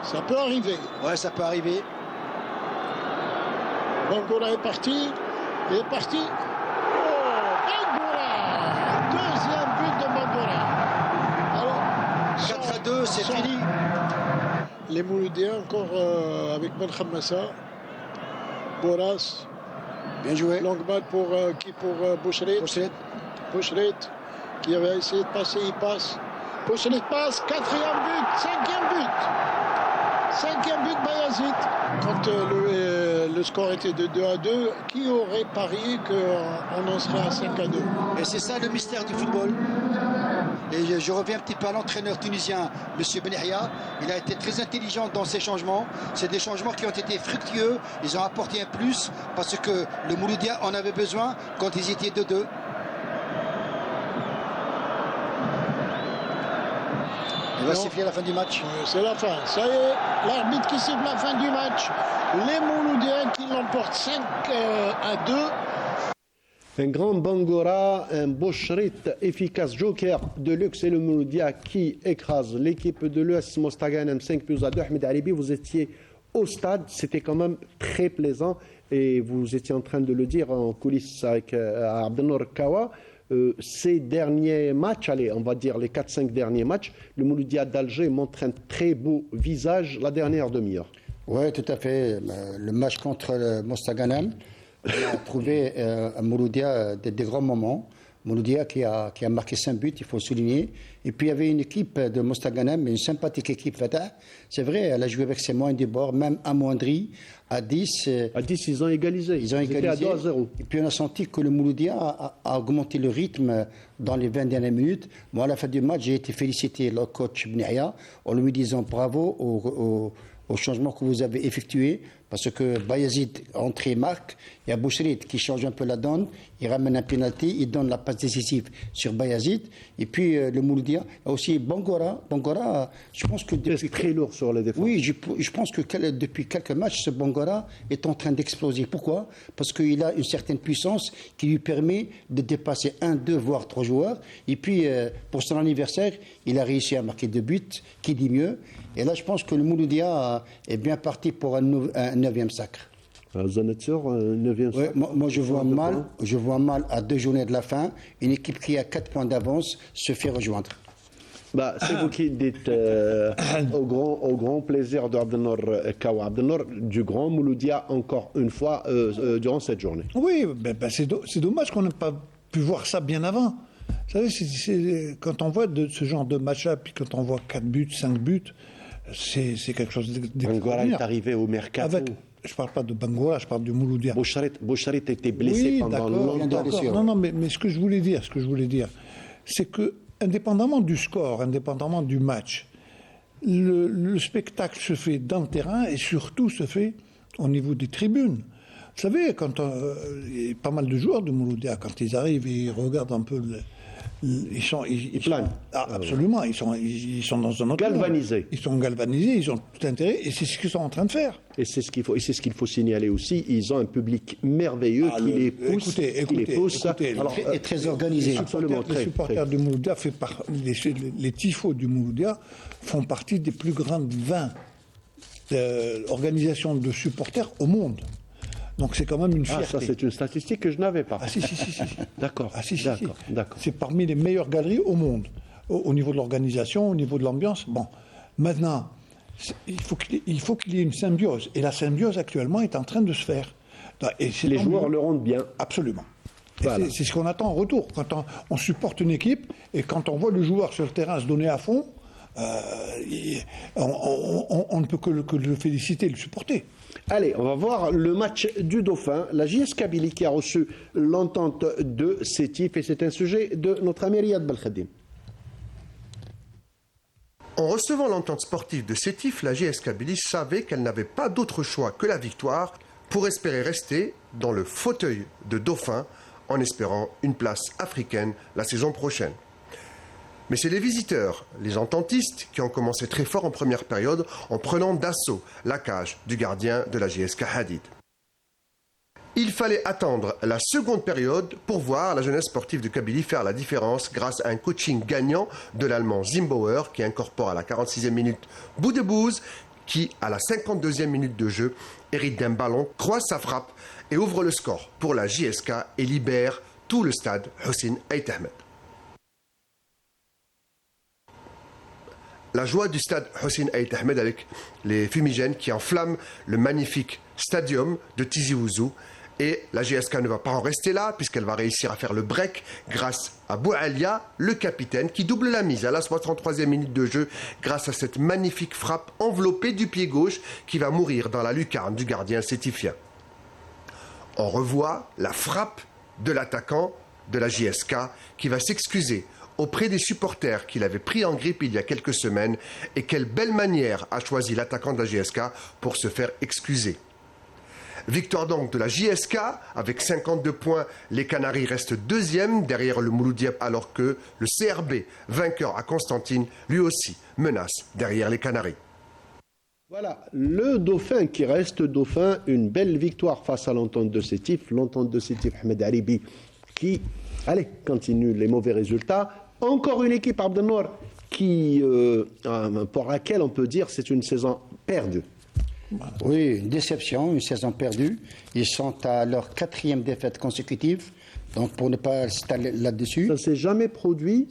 Speaker 9: Ça peut arriver.
Speaker 10: Ouais, ça peut arriver.
Speaker 9: Bangoura est parti. Il est parti. Deuxième but de Bangoura. Alors,
Speaker 10: 4-2, c'est fini.
Speaker 9: Les Mouloudiens encore avec Ben Khamassa. Boras.
Speaker 10: Bien joué.
Speaker 9: Longue balle pour Boucherit. Boucherit qui avait essayé de passer, il passe. Boucherit passe, quatrième but, cinquième but Bayazit. Quand le score était de 2-2, qui aurait parié qu'on en serait à 5-2?
Speaker 10: Et c'est ça le mystère du football. Et je reviens un petit peu à l'entraîneur tunisien, M. Benihia. Il a été très intelligent dans ses changements. C'est des changements qui ont été fructueux. Ils ont apporté un plus parce que le Mouloudia en avait besoin quand ils étaient 2-2. Il va siffler la fin du match.
Speaker 9: C'est la fin. Ça y est, l'arbitre qui siffle la fin du match. Les Mouloudiens qui l'emportent 5-2.
Speaker 1: Un grand Bangora, un Boucherit efficace, joker de luxe et le Mouloudia qui écrase l'équipe de l'US Mostaganem 5-2. Ahmed Alibi, vous étiez au stade, c'était quand même très plaisant et vous étiez en train de le dire en coulisses avec Abdelnour Kawa. Ces derniers matchs, allez, on va dire les 4-5 derniers matchs, le Mouloudia d'Alger montre un très beau visage la dernière demi-heure.
Speaker 2: Oui, tout à fait. Le match contre le Mostaganem, on a trouvé un Mouloudia des grands moments. Mouloudia qui a marqué 5 buts, il faut le souligner. Et puis il y avait une équipe de Mostaganem, une sympathique équipe Fatah. C'est vrai, elle a joué avec ses moyens de bord, même amoindri. À 10,
Speaker 1: ils ont égalisé. Ils ont égalisé à 2-0.
Speaker 2: Et puis on a senti que le Mouloudia a augmenté le rythme dans les 20 dernières minutes. Moi, à la fin du match, j'ai été félicité le coach Benihia en lui disant bravo au changement que vous avez effectué. Parce que Bayazid entre et marque, il y a Bouchrit qui change un peu la donne, il ramène un penalty, il donne la passe décisive sur Bayazid. Et puis le Mouloudia, il y a aussi Bangora. Bangora, je pense que
Speaker 1: C'est très lourd sur les défenses.
Speaker 2: oui, je pense que depuis quelques matchs, ce Bangora est en train d'exploser. Pourquoi? Parce qu'il a une certaine puissance qui lui permet de dépasser 1, 2, voire 3 joueurs. Et puis, pour son anniversaire, il a réussi à marquer 2 buts, qui dit mieux. Et là, je pense que le Mouloudia est bien parti pour un 9e sacre.
Speaker 1: Vous en êtes sûr, 9e
Speaker 2: Ouais,
Speaker 1: sacre?
Speaker 2: moi je vois mal à 2 journées de la fin, une équipe qui a 4 points d'avance se fait rejoindre.
Speaker 1: Bah, c'est vous qui dites au grand plaisir de Abdelnour Kawa Abdelnour, du grand Mouloudia encore une fois durant cette journée.
Speaker 3: Oui, c'est dommage qu'on n'ait pas pu voir ça bien avant. Vous savez, quand on voit ce genre de match-up, puis quand on voit 4 buts, 5 buts, c'est quelque chose
Speaker 1: Bangora est
Speaker 3: d'extraordinaire.
Speaker 1: arrivé au mercato.
Speaker 3: Je ne parle pas de Bangora, je parle du Mouloudia.
Speaker 1: Boucharit était blessé
Speaker 3: Oui,
Speaker 1: pendant
Speaker 3: d'accord,
Speaker 1: longtemps.
Speaker 3: d'accord. Non, mais ce que je voulais dire, c'est que, indépendamment du score, indépendamment du match, le spectacle se fait dans le terrain et surtout se fait au niveau des tribunes. Vous savez, il y a pas mal de joueurs de Mouloudia, quand ils arrivent, ils regardent un peu ils
Speaker 1: planent.
Speaker 3: Absolument, ils sont dans un autre
Speaker 1: Galvanisés.
Speaker 3: monde. Ils sont galvanisés, ils ont tout intérêt, et c'est ce qu'ils sont en train de faire.
Speaker 1: Et c'est ce qu'il faut signaler aussi. Ils ont un public merveilleux qui les pousse.
Speaker 3: Écoutez,
Speaker 1: Alors,
Speaker 2: Et très organisé.
Speaker 1: absolument,
Speaker 3: les supporters du Mouloudia, les tifos du Mouloudia font partie des plus grandes 20 organisations de supporters au monde. Donc c'est quand même une fierté.
Speaker 1: ça c'est une statistique que je n'avais pas.
Speaker 3: Ah si.
Speaker 1: D'accord.
Speaker 3: Ah si.
Speaker 1: D'accord.
Speaker 3: C'est parmi les meilleures galeries au monde, au niveau de l'organisation, au niveau de l'ambiance. Bon, maintenant, il faut qu'il y ait une symbiose. Et la symbiose actuellement est en train de se faire. Et
Speaker 1: Les joueurs le rendent bien.
Speaker 3: Absolument. Et
Speaker 1: Voilà.
Speaker 3: c'est ce qu'on attend en retour. Quand on supporte une équipe et quand on voit le joueur sur le terrain se donner à fond, on ne peut que le féliciter, le supporter.
Speaker 1: Allez, on va voir le match du Dauphin. La JS Kabylie qui a reçu l'entente de Sétif et c'est un sujet de notre ami Riyad Belkhadim.
Speaker 11: En recevant l'entente sportive de Sétif, la JS Kabylie savait qu'elle n'avait pas d'autre choix que la victoire pour espérer rester dans le fauteuil de Dauphin en espérant une place africaine la saison prochaine. Mais c'est les visiteurs, les ententistes, qui ont commencé très fort en première période en prenant d'assaut la cage du gardien de la JSK Hadid. Il fallait attendre la seconde période pour voir la jeunesse sportive de Kabylie faire la différence grâce à un coaching gagnant de l'Allemand Zimbauer qui incorpore à la 46e minute Boudebouz qui, à la 52e minute de jeu, hérite d'un ballon, croise sa frappe et ouvre le score pour la JSK et libère tout le stade Hossein Ait Ahmed. La joie du stade Hossein Ait Ahmed avec les fumigènes qui enflamment le magnifique stadium de Tizi Ouzou. Et la GSK ne va pas en rester là, puisqu'elle va réussir à faire le break grâce à Boualia, le capitaine, qui double la mise à la 63e minute de jeu grâce à cette magnifique frappe enveloppée du pied gauche qui va mourir dans la lucarne du gardien sétifien. On revoit la frappe de l'attaquant de la JSK qui va s'excuser auprès des supporters qu'il avait pris en grippe il y a quelques semaines et quelle belle manière a choisi l'attaquant de la JSK pour se faire excuser. Victoire donc de la JSK avec 52 points, les Canaries restent deuxième derrière le Mouloudia alors que le CRB, vainqueur à Constantine, lui aussi menace derrière les Canaries.
Speaker 1: Voilà, le Dauphin qui reste Dauphin, une belle victoire face à l'entente de Sétif, Ahmed Haribi qui, allez, continue les mauvais résultats. Encore une équipe Abdelnour qui, pour laquelle on peut dire c'est une saison perdue.
Speaker 2: Oui, une déception, une saison perdue. Ils sont à leur 4e défaite consécutive. Donc, pour ne pas s'étaler là-dessus.
Speaker 1: Ça ne s'est jamais produit,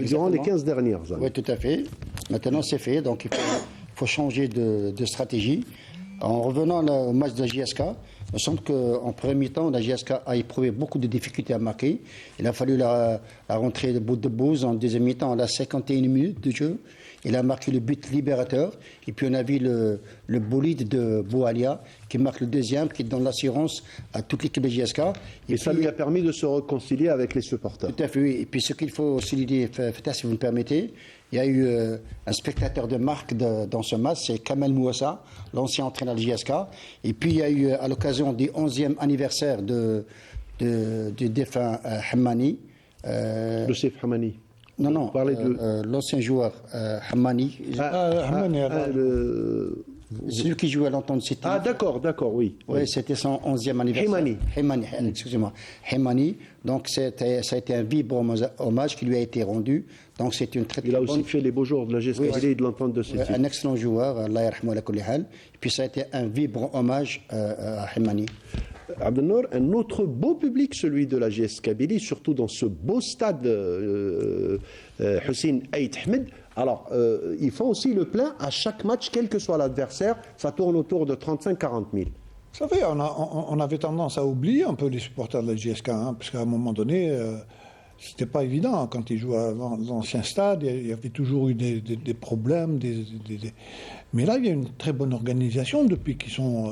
Speaker 1: durant les 15 dernières années.
Speaker 2: Oui, tout à fait. Maintenant, c'est fait. Donc, il faut changer de stratégie. En revenant au match de la JSK, Il me semble qu'en premier mi-temps, la GSK a éprouvé beaucoup de difficultés à marquer. Il a fallu la rentrée de Boudebouz en deuxième mi-temps à la 51e minute de jeu. Il a marqué le but libérateur. Et puis on a vu le bolide de Boualia qui marque le deuxième, qui donne l'assurance à toute l'équipe de GSK.
Speaker 1: Et ça lui a permis de se réconcilier avec les supporters.
Speaker 2: Tout à fait, oui. Et puis ce qu'il faut souligner, Fatah, si vous me permettez, il y a eu un spectateur de marque dans ce match, c'est Kamel Mouassa, l'ancien entraîneur de GSK. Et puis il y a eu, à l'occasion du 11e anniversaire du défunt Hammani.
Speaker 1: Youssef Hammani.
Speaker 2: Non, l'ancien joueur Hammani. Celui qui jouait à l'Entente City.
Speaker 1: Ah, d'accord, oui.
Speaker 2: Oui, c'était son 11e anniversaire. Hemani, excusez-moi. Hemani. Donc, ça a été un vibrant hommage qui lui a été rendu. Donc, c'est une très, très
Speaker 1: Il a aussi fait les beaux jours de la GSK et de l'Entente de City.
Speaker 2: Un excellent joueur, Allah yarhamou ala kulli hal. Et puis, ça a été un vibrant hommage à Hemani.
Speaker 1: Abdelnour, un autre beau public, celui de la GS Kabylie, surtout dans ce beau stade Hussein Aït Ahmed. Alors, ils font aussi le plein à chaque match, quel que soit l'adversaire. Ça tourne autour de 35-40 000.
Speaker 3: Vous savez, on avait tendance à oublier un peu les supporters de la GSK, parce qu'à un moment donné, c'était pas évident. Quand ils jouaient à l'ancien stade, il y avait toujours eu des problèmes. Mais là, il y a une très bonne organisation depuis qu'ils ont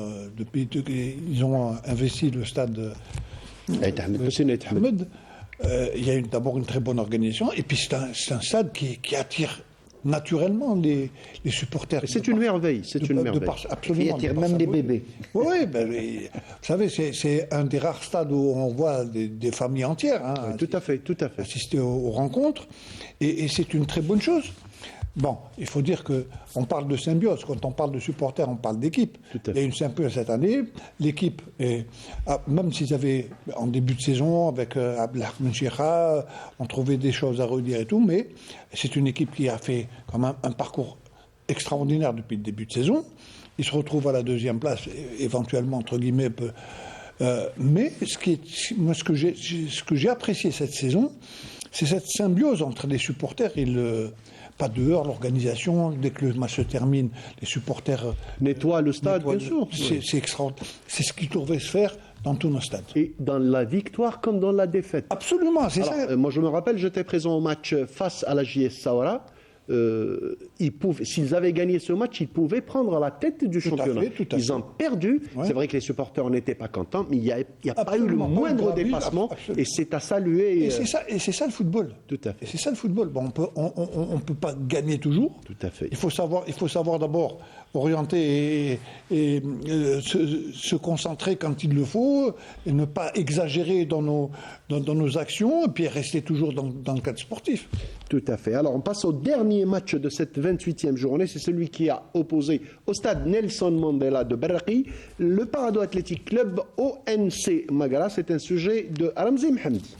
Speaker 3: investi le stade Ahmed. Il y a d'abord une très bonne organisation, et puis c'est un stade qui attire naturellement les supporters.
Speaker 1: C'est une merveille,
Speaker 3: Absolument.
Speaker 2: Il attire même les bébés.
Speaker 3: Oui, vous savez, c'est un des rares stades où on voit des familles entières.
Speaker 1: Oui, tout à fait.
Speaker 3: Assister aux rencontres, et c'est une très bonne chose. Bon, il faut dire qu'on parle de symbiose. Quand on parle de supporters, on parle d'équipe. Il y a une symbiose cette année. L'équipe, même s'ils avaient, en début de saison, avec Abdelrahman Cheikha, on trouvait des choses à redire et tout, mais c'est une équipe qui a fait quand même un parcours extraordinaire depuis le début de saison. Ils se retrouvent à la deuxième place, éventuellement, entre guillemets. Mais ce que j'ai apprécié cette saison, c'est cette symbiose entre les supporters et pas dehors, l'organisation. Dès que le match se termine, les supporters
Speaker 1: nettoient le stade, bien sûr.
Speaker 3: C'est extraordinaire. C'est ce qui devrait se faire dans tous nos stades.
Speaker 1: Et dans la victoire comme dans la défaite.
Speaker 3: Absolument, c'est ça.
Speaker 1: Moi, je me rappelle, j'étais présent au match face à la JS Saoura. S'ils avaient gagné ce match, ils pouvaient prendre la tête du championnat. Ils ont perdu. Ouais. C'est vrai que les supporters n'étaient pas contents, mais il n'y a pas eu le moindre dépassement. Et c'est à saluer.
Speaker 3: Et c'est ça le football.
Speaker 1: Tout à fait.
Speaker 3: Et c'est ça le football. Bon, on peut pas gagner toujours.
Speaker 1: Tout à fait.
Speaker 3: Il faut savoir d'abord orienter et se concentrer quand il le faut, et ne pas exagérer dans nos actions, et puis rester toujours dans le cadre sportif.
Speaker 1: Tout à fait. Alors, on passe au dernier match de cette 28e journée. C'est celui qui a opposé au stade Nelson Mandela de Berraqi le Parado Athletic Club au NC Magara. C'est un sujet de Ramzi Mhamdi.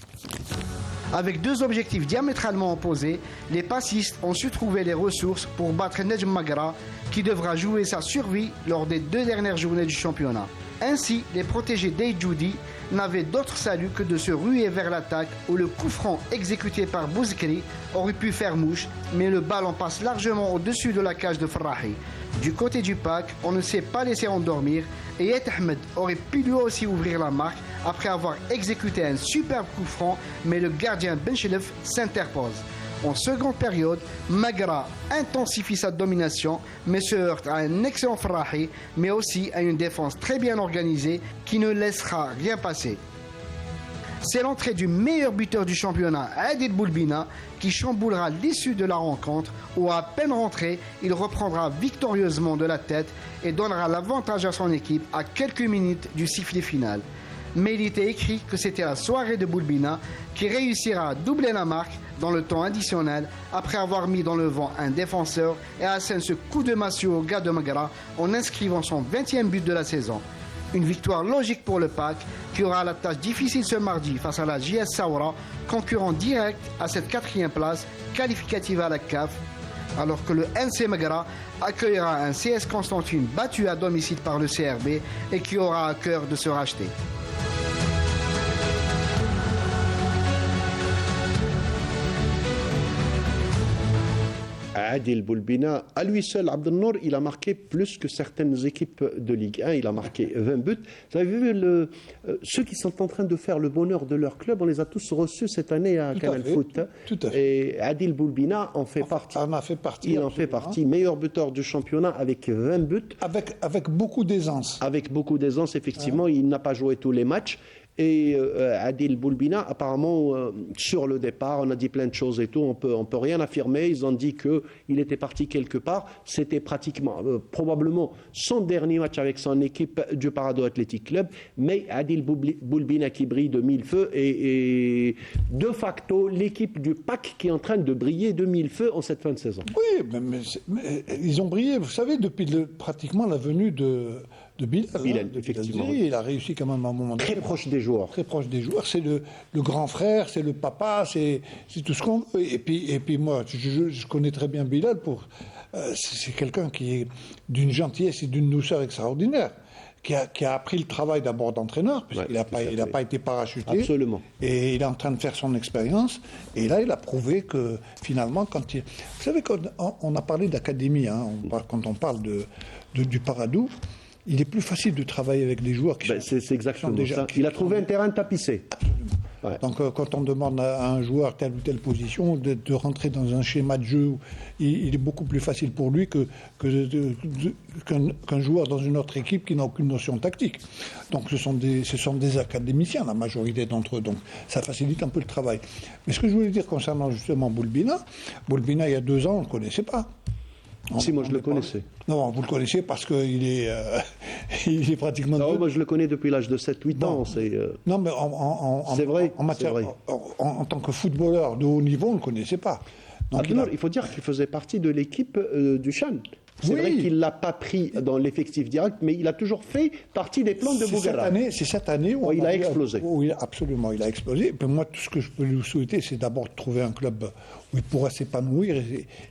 Speaker 12: Avec deux objectifs diamétralement opposés, les passistes ont su trouver les ressources pour battre Nejm Magara, qui devra jouer sa survie lors des 2 dernières journées du championnat. Ainsi, les protégés d'Eidjoudi n'avaient d'autre salut que de se ruer vers l'attaque, où le coup franc exécuté par Bouzkri aurait pu faire mouche, mais le ballon passe largement au-dessus de la cage de Farrahi. Du côté du pack, on ne s'est pas laissé endormir, et Ed Ahmed aurait pu lui aussi ouvrir la marque après avoir exécuté un superbe coup franc, mais le gardien Benchelef s'interpose. En seconde période, Magara intensifie sa domination, mais se heurte à un excellent Farrahi, mais aussi à une défense très bien organisée qui ne laissera rien passer. C'est l'entrée du meilleur buteur du championnat, Adil Boulbina, qui chamboulera l'issue de la rencontre, où à peine rentré, il reprendra victorieusement de la tête et donnera l'avantage à son équipe à quelques minutes du sifflet final. Mais il était écrit que c'était la soirée de Boulbina qui réussira à doubler la marque dans le temps additionnel après avoir mis dans le vent un défenseur et assène ce coup de massue au gars de Magara en inscrivant son 20e but de la saison. Une victoire logique pour le PAC qui aura la tâche difficile ce mardi face à la JS Saoura, concurrent direct à cette 4e place qualificative à la CAF, alors que le NC Magara accueillera un CS Constantine battu à domicile par le CRB et qui aura à cœur de se racheter.
Speaker 1: Adil Boulbina, à lui seul, Abdel Nour, il a marqué plus que certaines équipes de Ligue 1. Il a marqué 20 buts. Vous avez vu ceux qui sont en train de faire le bonheur de leur club, on les a tous reçus cette année à Canal Foot.
Speaker 3: Tout à fait.
Speaker 1: Et Adil Boulbina en fait partie.
Speaker 3: En a fait partie.
Speaker 1: Il en fait partie. Meilleur buteur du championnat avec 20 buts.
Speaker 3: Avec beaucoup d'aisance.
Speaker 1: Avec beaucoup d'aisance, effectivement. Il n'a pas joué tous les matchs. Et Adil Boulbina, apparemment, sur le départ, on a dit plein de choses et tout, on peut rien affirmer. Ils ont dit qu'il était parti quelque part. C'était pratiquement, probablement, son dernier match avec son équipe du Parado Athletic Club. Mais Adil Boulbina qui brille de mille feux et de facto l'équipe du PAC qui est en train de briller de mille feux en cette fin de saison.
Speaker 3: Oui, mais ils ont brillé, vous savez, depuis pratiquement la venue de Bilal,
Speaker 1: effectivement.
Speaker 3: Il a réussi quand même à un moment donné.
Speaker 1: Très proche des joueurs.
Speaker 3: Très proche des joueurs. C'est le grand frère, c'est le papa, c'est tout ce qu'on veut. Et puis moi, je connais très bien Bilal. C'est quelqu'un qui est d'une gentillesse et d'une douceur extraordinaire, qui a appris le travail d'abord d'entraîneur, puisqu'il n'a pas été parachuté.
Speaker 1: Absolument. Et
Speaker 3: il est en train de faire son expérience. Et là, il a prouvé que finalement, Vous savez, quand on a parlé d'académie, quand on parle du Paradou, il est plus facile de travailler avec des joueurs qui
Speaker 1: c'est exactement ça. Il a trouvé un terrain tapissé.
Speaker 3: Ouais. Donc quand on demande à un joueur telle ou telle position de rentrer dans un schéma de jeu, il est beaucoup plus facile pour lui qu'un joueur dans une autre équipe qui n'a aucune notion tactique. Donc ce sont des académiciens, la majorité d'entre eux. Donc ça facilite un peu le travail. Mais ce que je voulais dire concernant justement Boulbina, il y a 2 ans, on ne le connaissait pas.
Speaker 1: Si, moi je le connaissais.
Speaker 3: Non, vous le connaissez parce qu'il est, il est pratiquement...
Speaker 1: Non, moi je le connais depuis l'âge de 7-8 ans.
Speaker 3: Non, mais en tant que footballeur de haut niveau, on ne le connaissait pas. Donc,
Speaker 1: il faut dire qu'il faisait partie de l'équipe du Chan. C'est vrai qu'il ne l'a pas pris dans l'effectif direct, mais il a toujours fait partie des plans de Bougara.
Speaker 3: C'est cette année où
Speaker 1: il a explosé.
Speaker 3: Absolument, il a explosé. Et puis moi, tout ce que je peux lui souhaiter, c'est d'abord de trouver un club où il pourra s'épanouir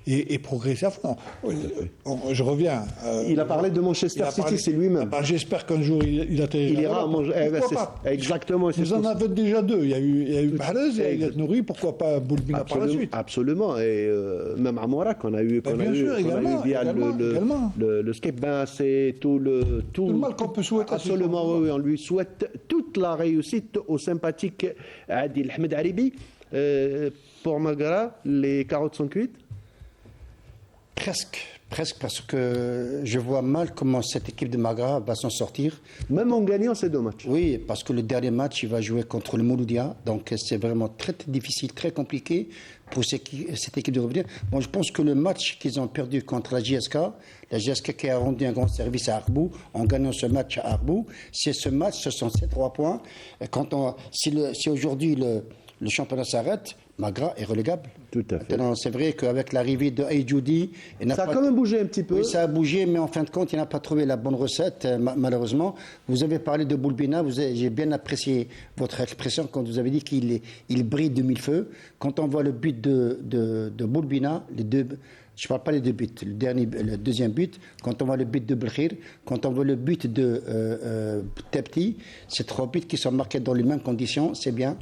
Speaker 3: et progresser à fond. Je reviens.
Speaker 1: Il a parlé de Manchester City, c'est lui-même.
Speaker 3: J'espère qu'un jour il atterrira.
Speaker 1: Il ira à Manchester. Exactement.
Speaker 3: Vous en avez déjà 2. Il y a eu Mahrez et il y a Nouri. Pourquoi pas Boulbina par la suite?
Speaker 1: Absolument. Et même Amoura qu'on a eu via le Skype, c'est tout le
Speaker 3: mal qu'on peut souhaiter.
Speaker 1: Absolument, oui, on lui souhaite toute la réussite au sympathique Adil Ahmed Aribi. Pour Magara, les carottes sont cuites?
Speaker 2: Presque, parce que je vois mal comment cette équipe de Magara va s'en sortir.
Speaker 1: Même en gagnant ces 2 matchs.
Speaker 2: Oui, parce que le dernier match, il va jouer contre le Mouloudia. Donc c'est vraiment très, très difficile, très compliqué pour cette équipe de revenir. Bon, je pense que le match qu'ils ont perdu contre la GSK qui a rendu un grand service à Arbou, en gagnant ce match à Arbou, ce sont ces 3 points. Si aujourd'hui le championnat s'arrête, Magara est relégable.
Speaker 1: Tout à fait.
Speaker 2: C'est vrai qu'avec l'arrivée de Aïdjoudi...
Speaker 1: Ça a quand même bougé un petit peu.
Speaker 2: Oui, ça a bougé, mais en fin de compte, il n'a pas trouvé la bonne recette, malheureusement. Vous avez parlé de Boulbina, j'ai bien apprécié votre expression quand vous avez dit qu'il brille de mille feux. Quand on voit le but de Boulbina, je ne parle pas les 2 buts, le deuxième but, quand on voit le but de Belkhir, quand on voit le but de Tepti, c'est 3 buts qui sont marqués dans les mêmes conditions, c'est bien.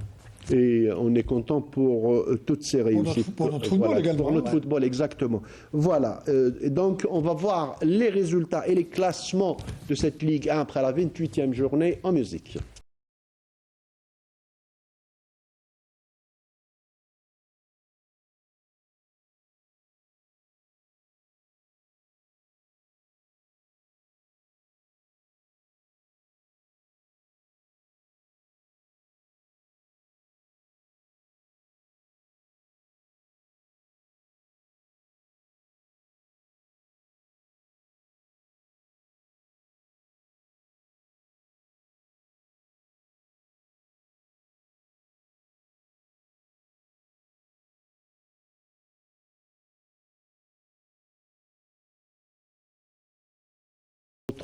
Speaker 1: Et on est content pour toutes ces réussites.
Speaker 3: Pour notre football également.
Speaker 1: Pour notre football, exactement. Voilà. Donc, on va voir les résultats et les classements de cette Ligue 1 après la 28e journée en musique.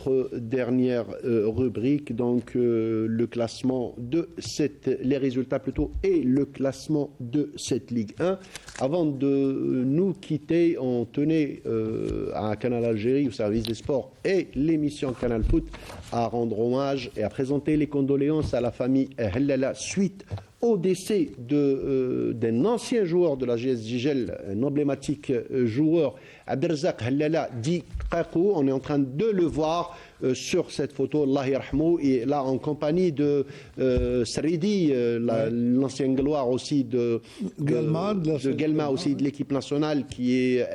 Speaker 1: Notre dernière rubrique, donc le classement de les résultats plutôt et le classement de cette Ligue 1. Avant de nous quitter, on tenait à Canal Algérie, au service des sports et l'émission Canal Foot à rendre hommage et à présenter les condoléances à la famille Hellala suite au décès d'un ancien joueur de la GS Jijel, un emblématique joueur, Abdelrazak Hallala dit Kakou. On est en train de le voir sur cette photo, Allah yarhamou, et là en compagnie de Sridi, l'ancien gloire aussi de Guelma aussi, de l'équipe nationale, qui est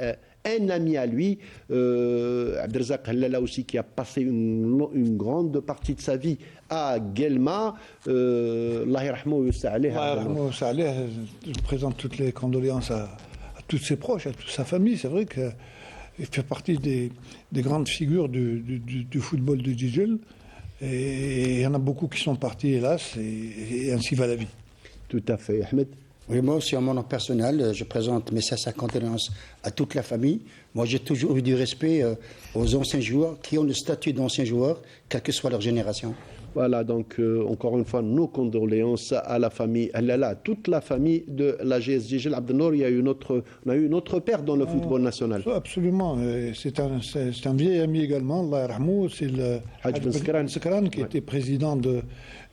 Speaker 1: un ami à lui, Abdelrazak Hallala aussi, qui a passé une grande partie de sa vie à Guelma. Allah yarhamou,
Speaker 3: je présente toutes les condoléances à tous ses proches, à toute sa famille. C'est vrai qu'il fait partie des grandes figures du football de Jijel. Et il y en a beaucoup qui sont partis, hélas, et ainsi va la vie.
Speaker 1: Tout à fait. Ahmed?
Speaker 2: Oui, moi aussi, en mon nom personnel, je présente mes sincères condoléances à toute la famille. Moi, j'ai toujours eu du respect aux anciens joueurs qui ont le statut d'anciens joueurs, quelle que soit leur génération.
Speaker 1: Voilà, donc encore une fois, nos condoléances à la famille, à toute la famille de la GS Jijel. Abdelnour, on a eu une autre perte dans le football national.
Speaker 3: Absolument, c'est un vieil ami également, Allah yarhamou, c'est le Hadj Ben Sekran, qui était président de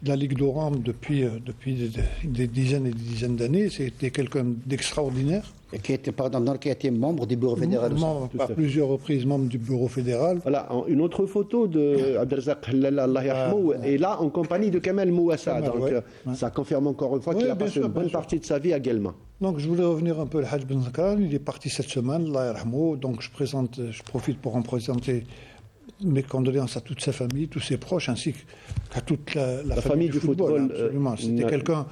Speaker 3: la Ligue d'Oran depuis des dizaines et des dizaines d'années. C'était quelqu'un d'extraordinaire.
Speaker 2: Et qui a été membre du bureau fédéral.
Speaker 3: À plusieurs reprises membre du bureau fédéral.
Speaker 1: Voilà, une autre photo de Abdelrazak Hallala, Allah yarhamou, et là en compagnie de Kamel Mouassa. Donc ça confirme encore une fois qu'il a passé une bonne partie de sa vie à Guelma.
Speaker 3: Donc je voulais revenir un peu le Hadj Ben Sekran. Il est parti cette semaine, Allah yarhamou. Donc je profite pour en présenter mes condoléances à toute sa famille, tous ses proches, ainsi qu'à toute la famille du football. Absolument. C'était quelqu'un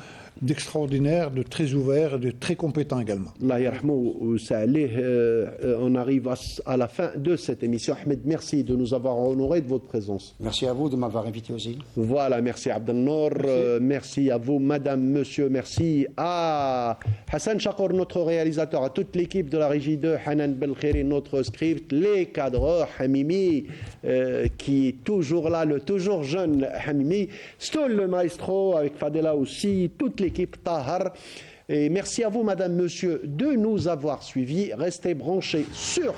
Speaker 3: d'extraordinaire, de très ouvert, de très compétent également.
Speaker 1: Allah yarhamou, on arrive à la fin de cette émission. Ahmed, merci de nous avoir honorés de votre présence.
Speaker 2: Merci à vous de m'avoir invité aussi.
Speaker 1: Voilà, merci Abdelnour, merci à vous, madame, monsieur, merci à Hassan Chakour, notre réalisateur, à toute l'équipe de la régie 2, Hanan Belkhiri, notre script, les cadreurs, Hamimi, qui est toujours là, le toujours jeune Hamimi, Stoll le maestro, avec Fadela aussi, toute l'équipe Tahar. Et merci à vous, madame, monsieur, de nous avoir suivis. Restez branchés sur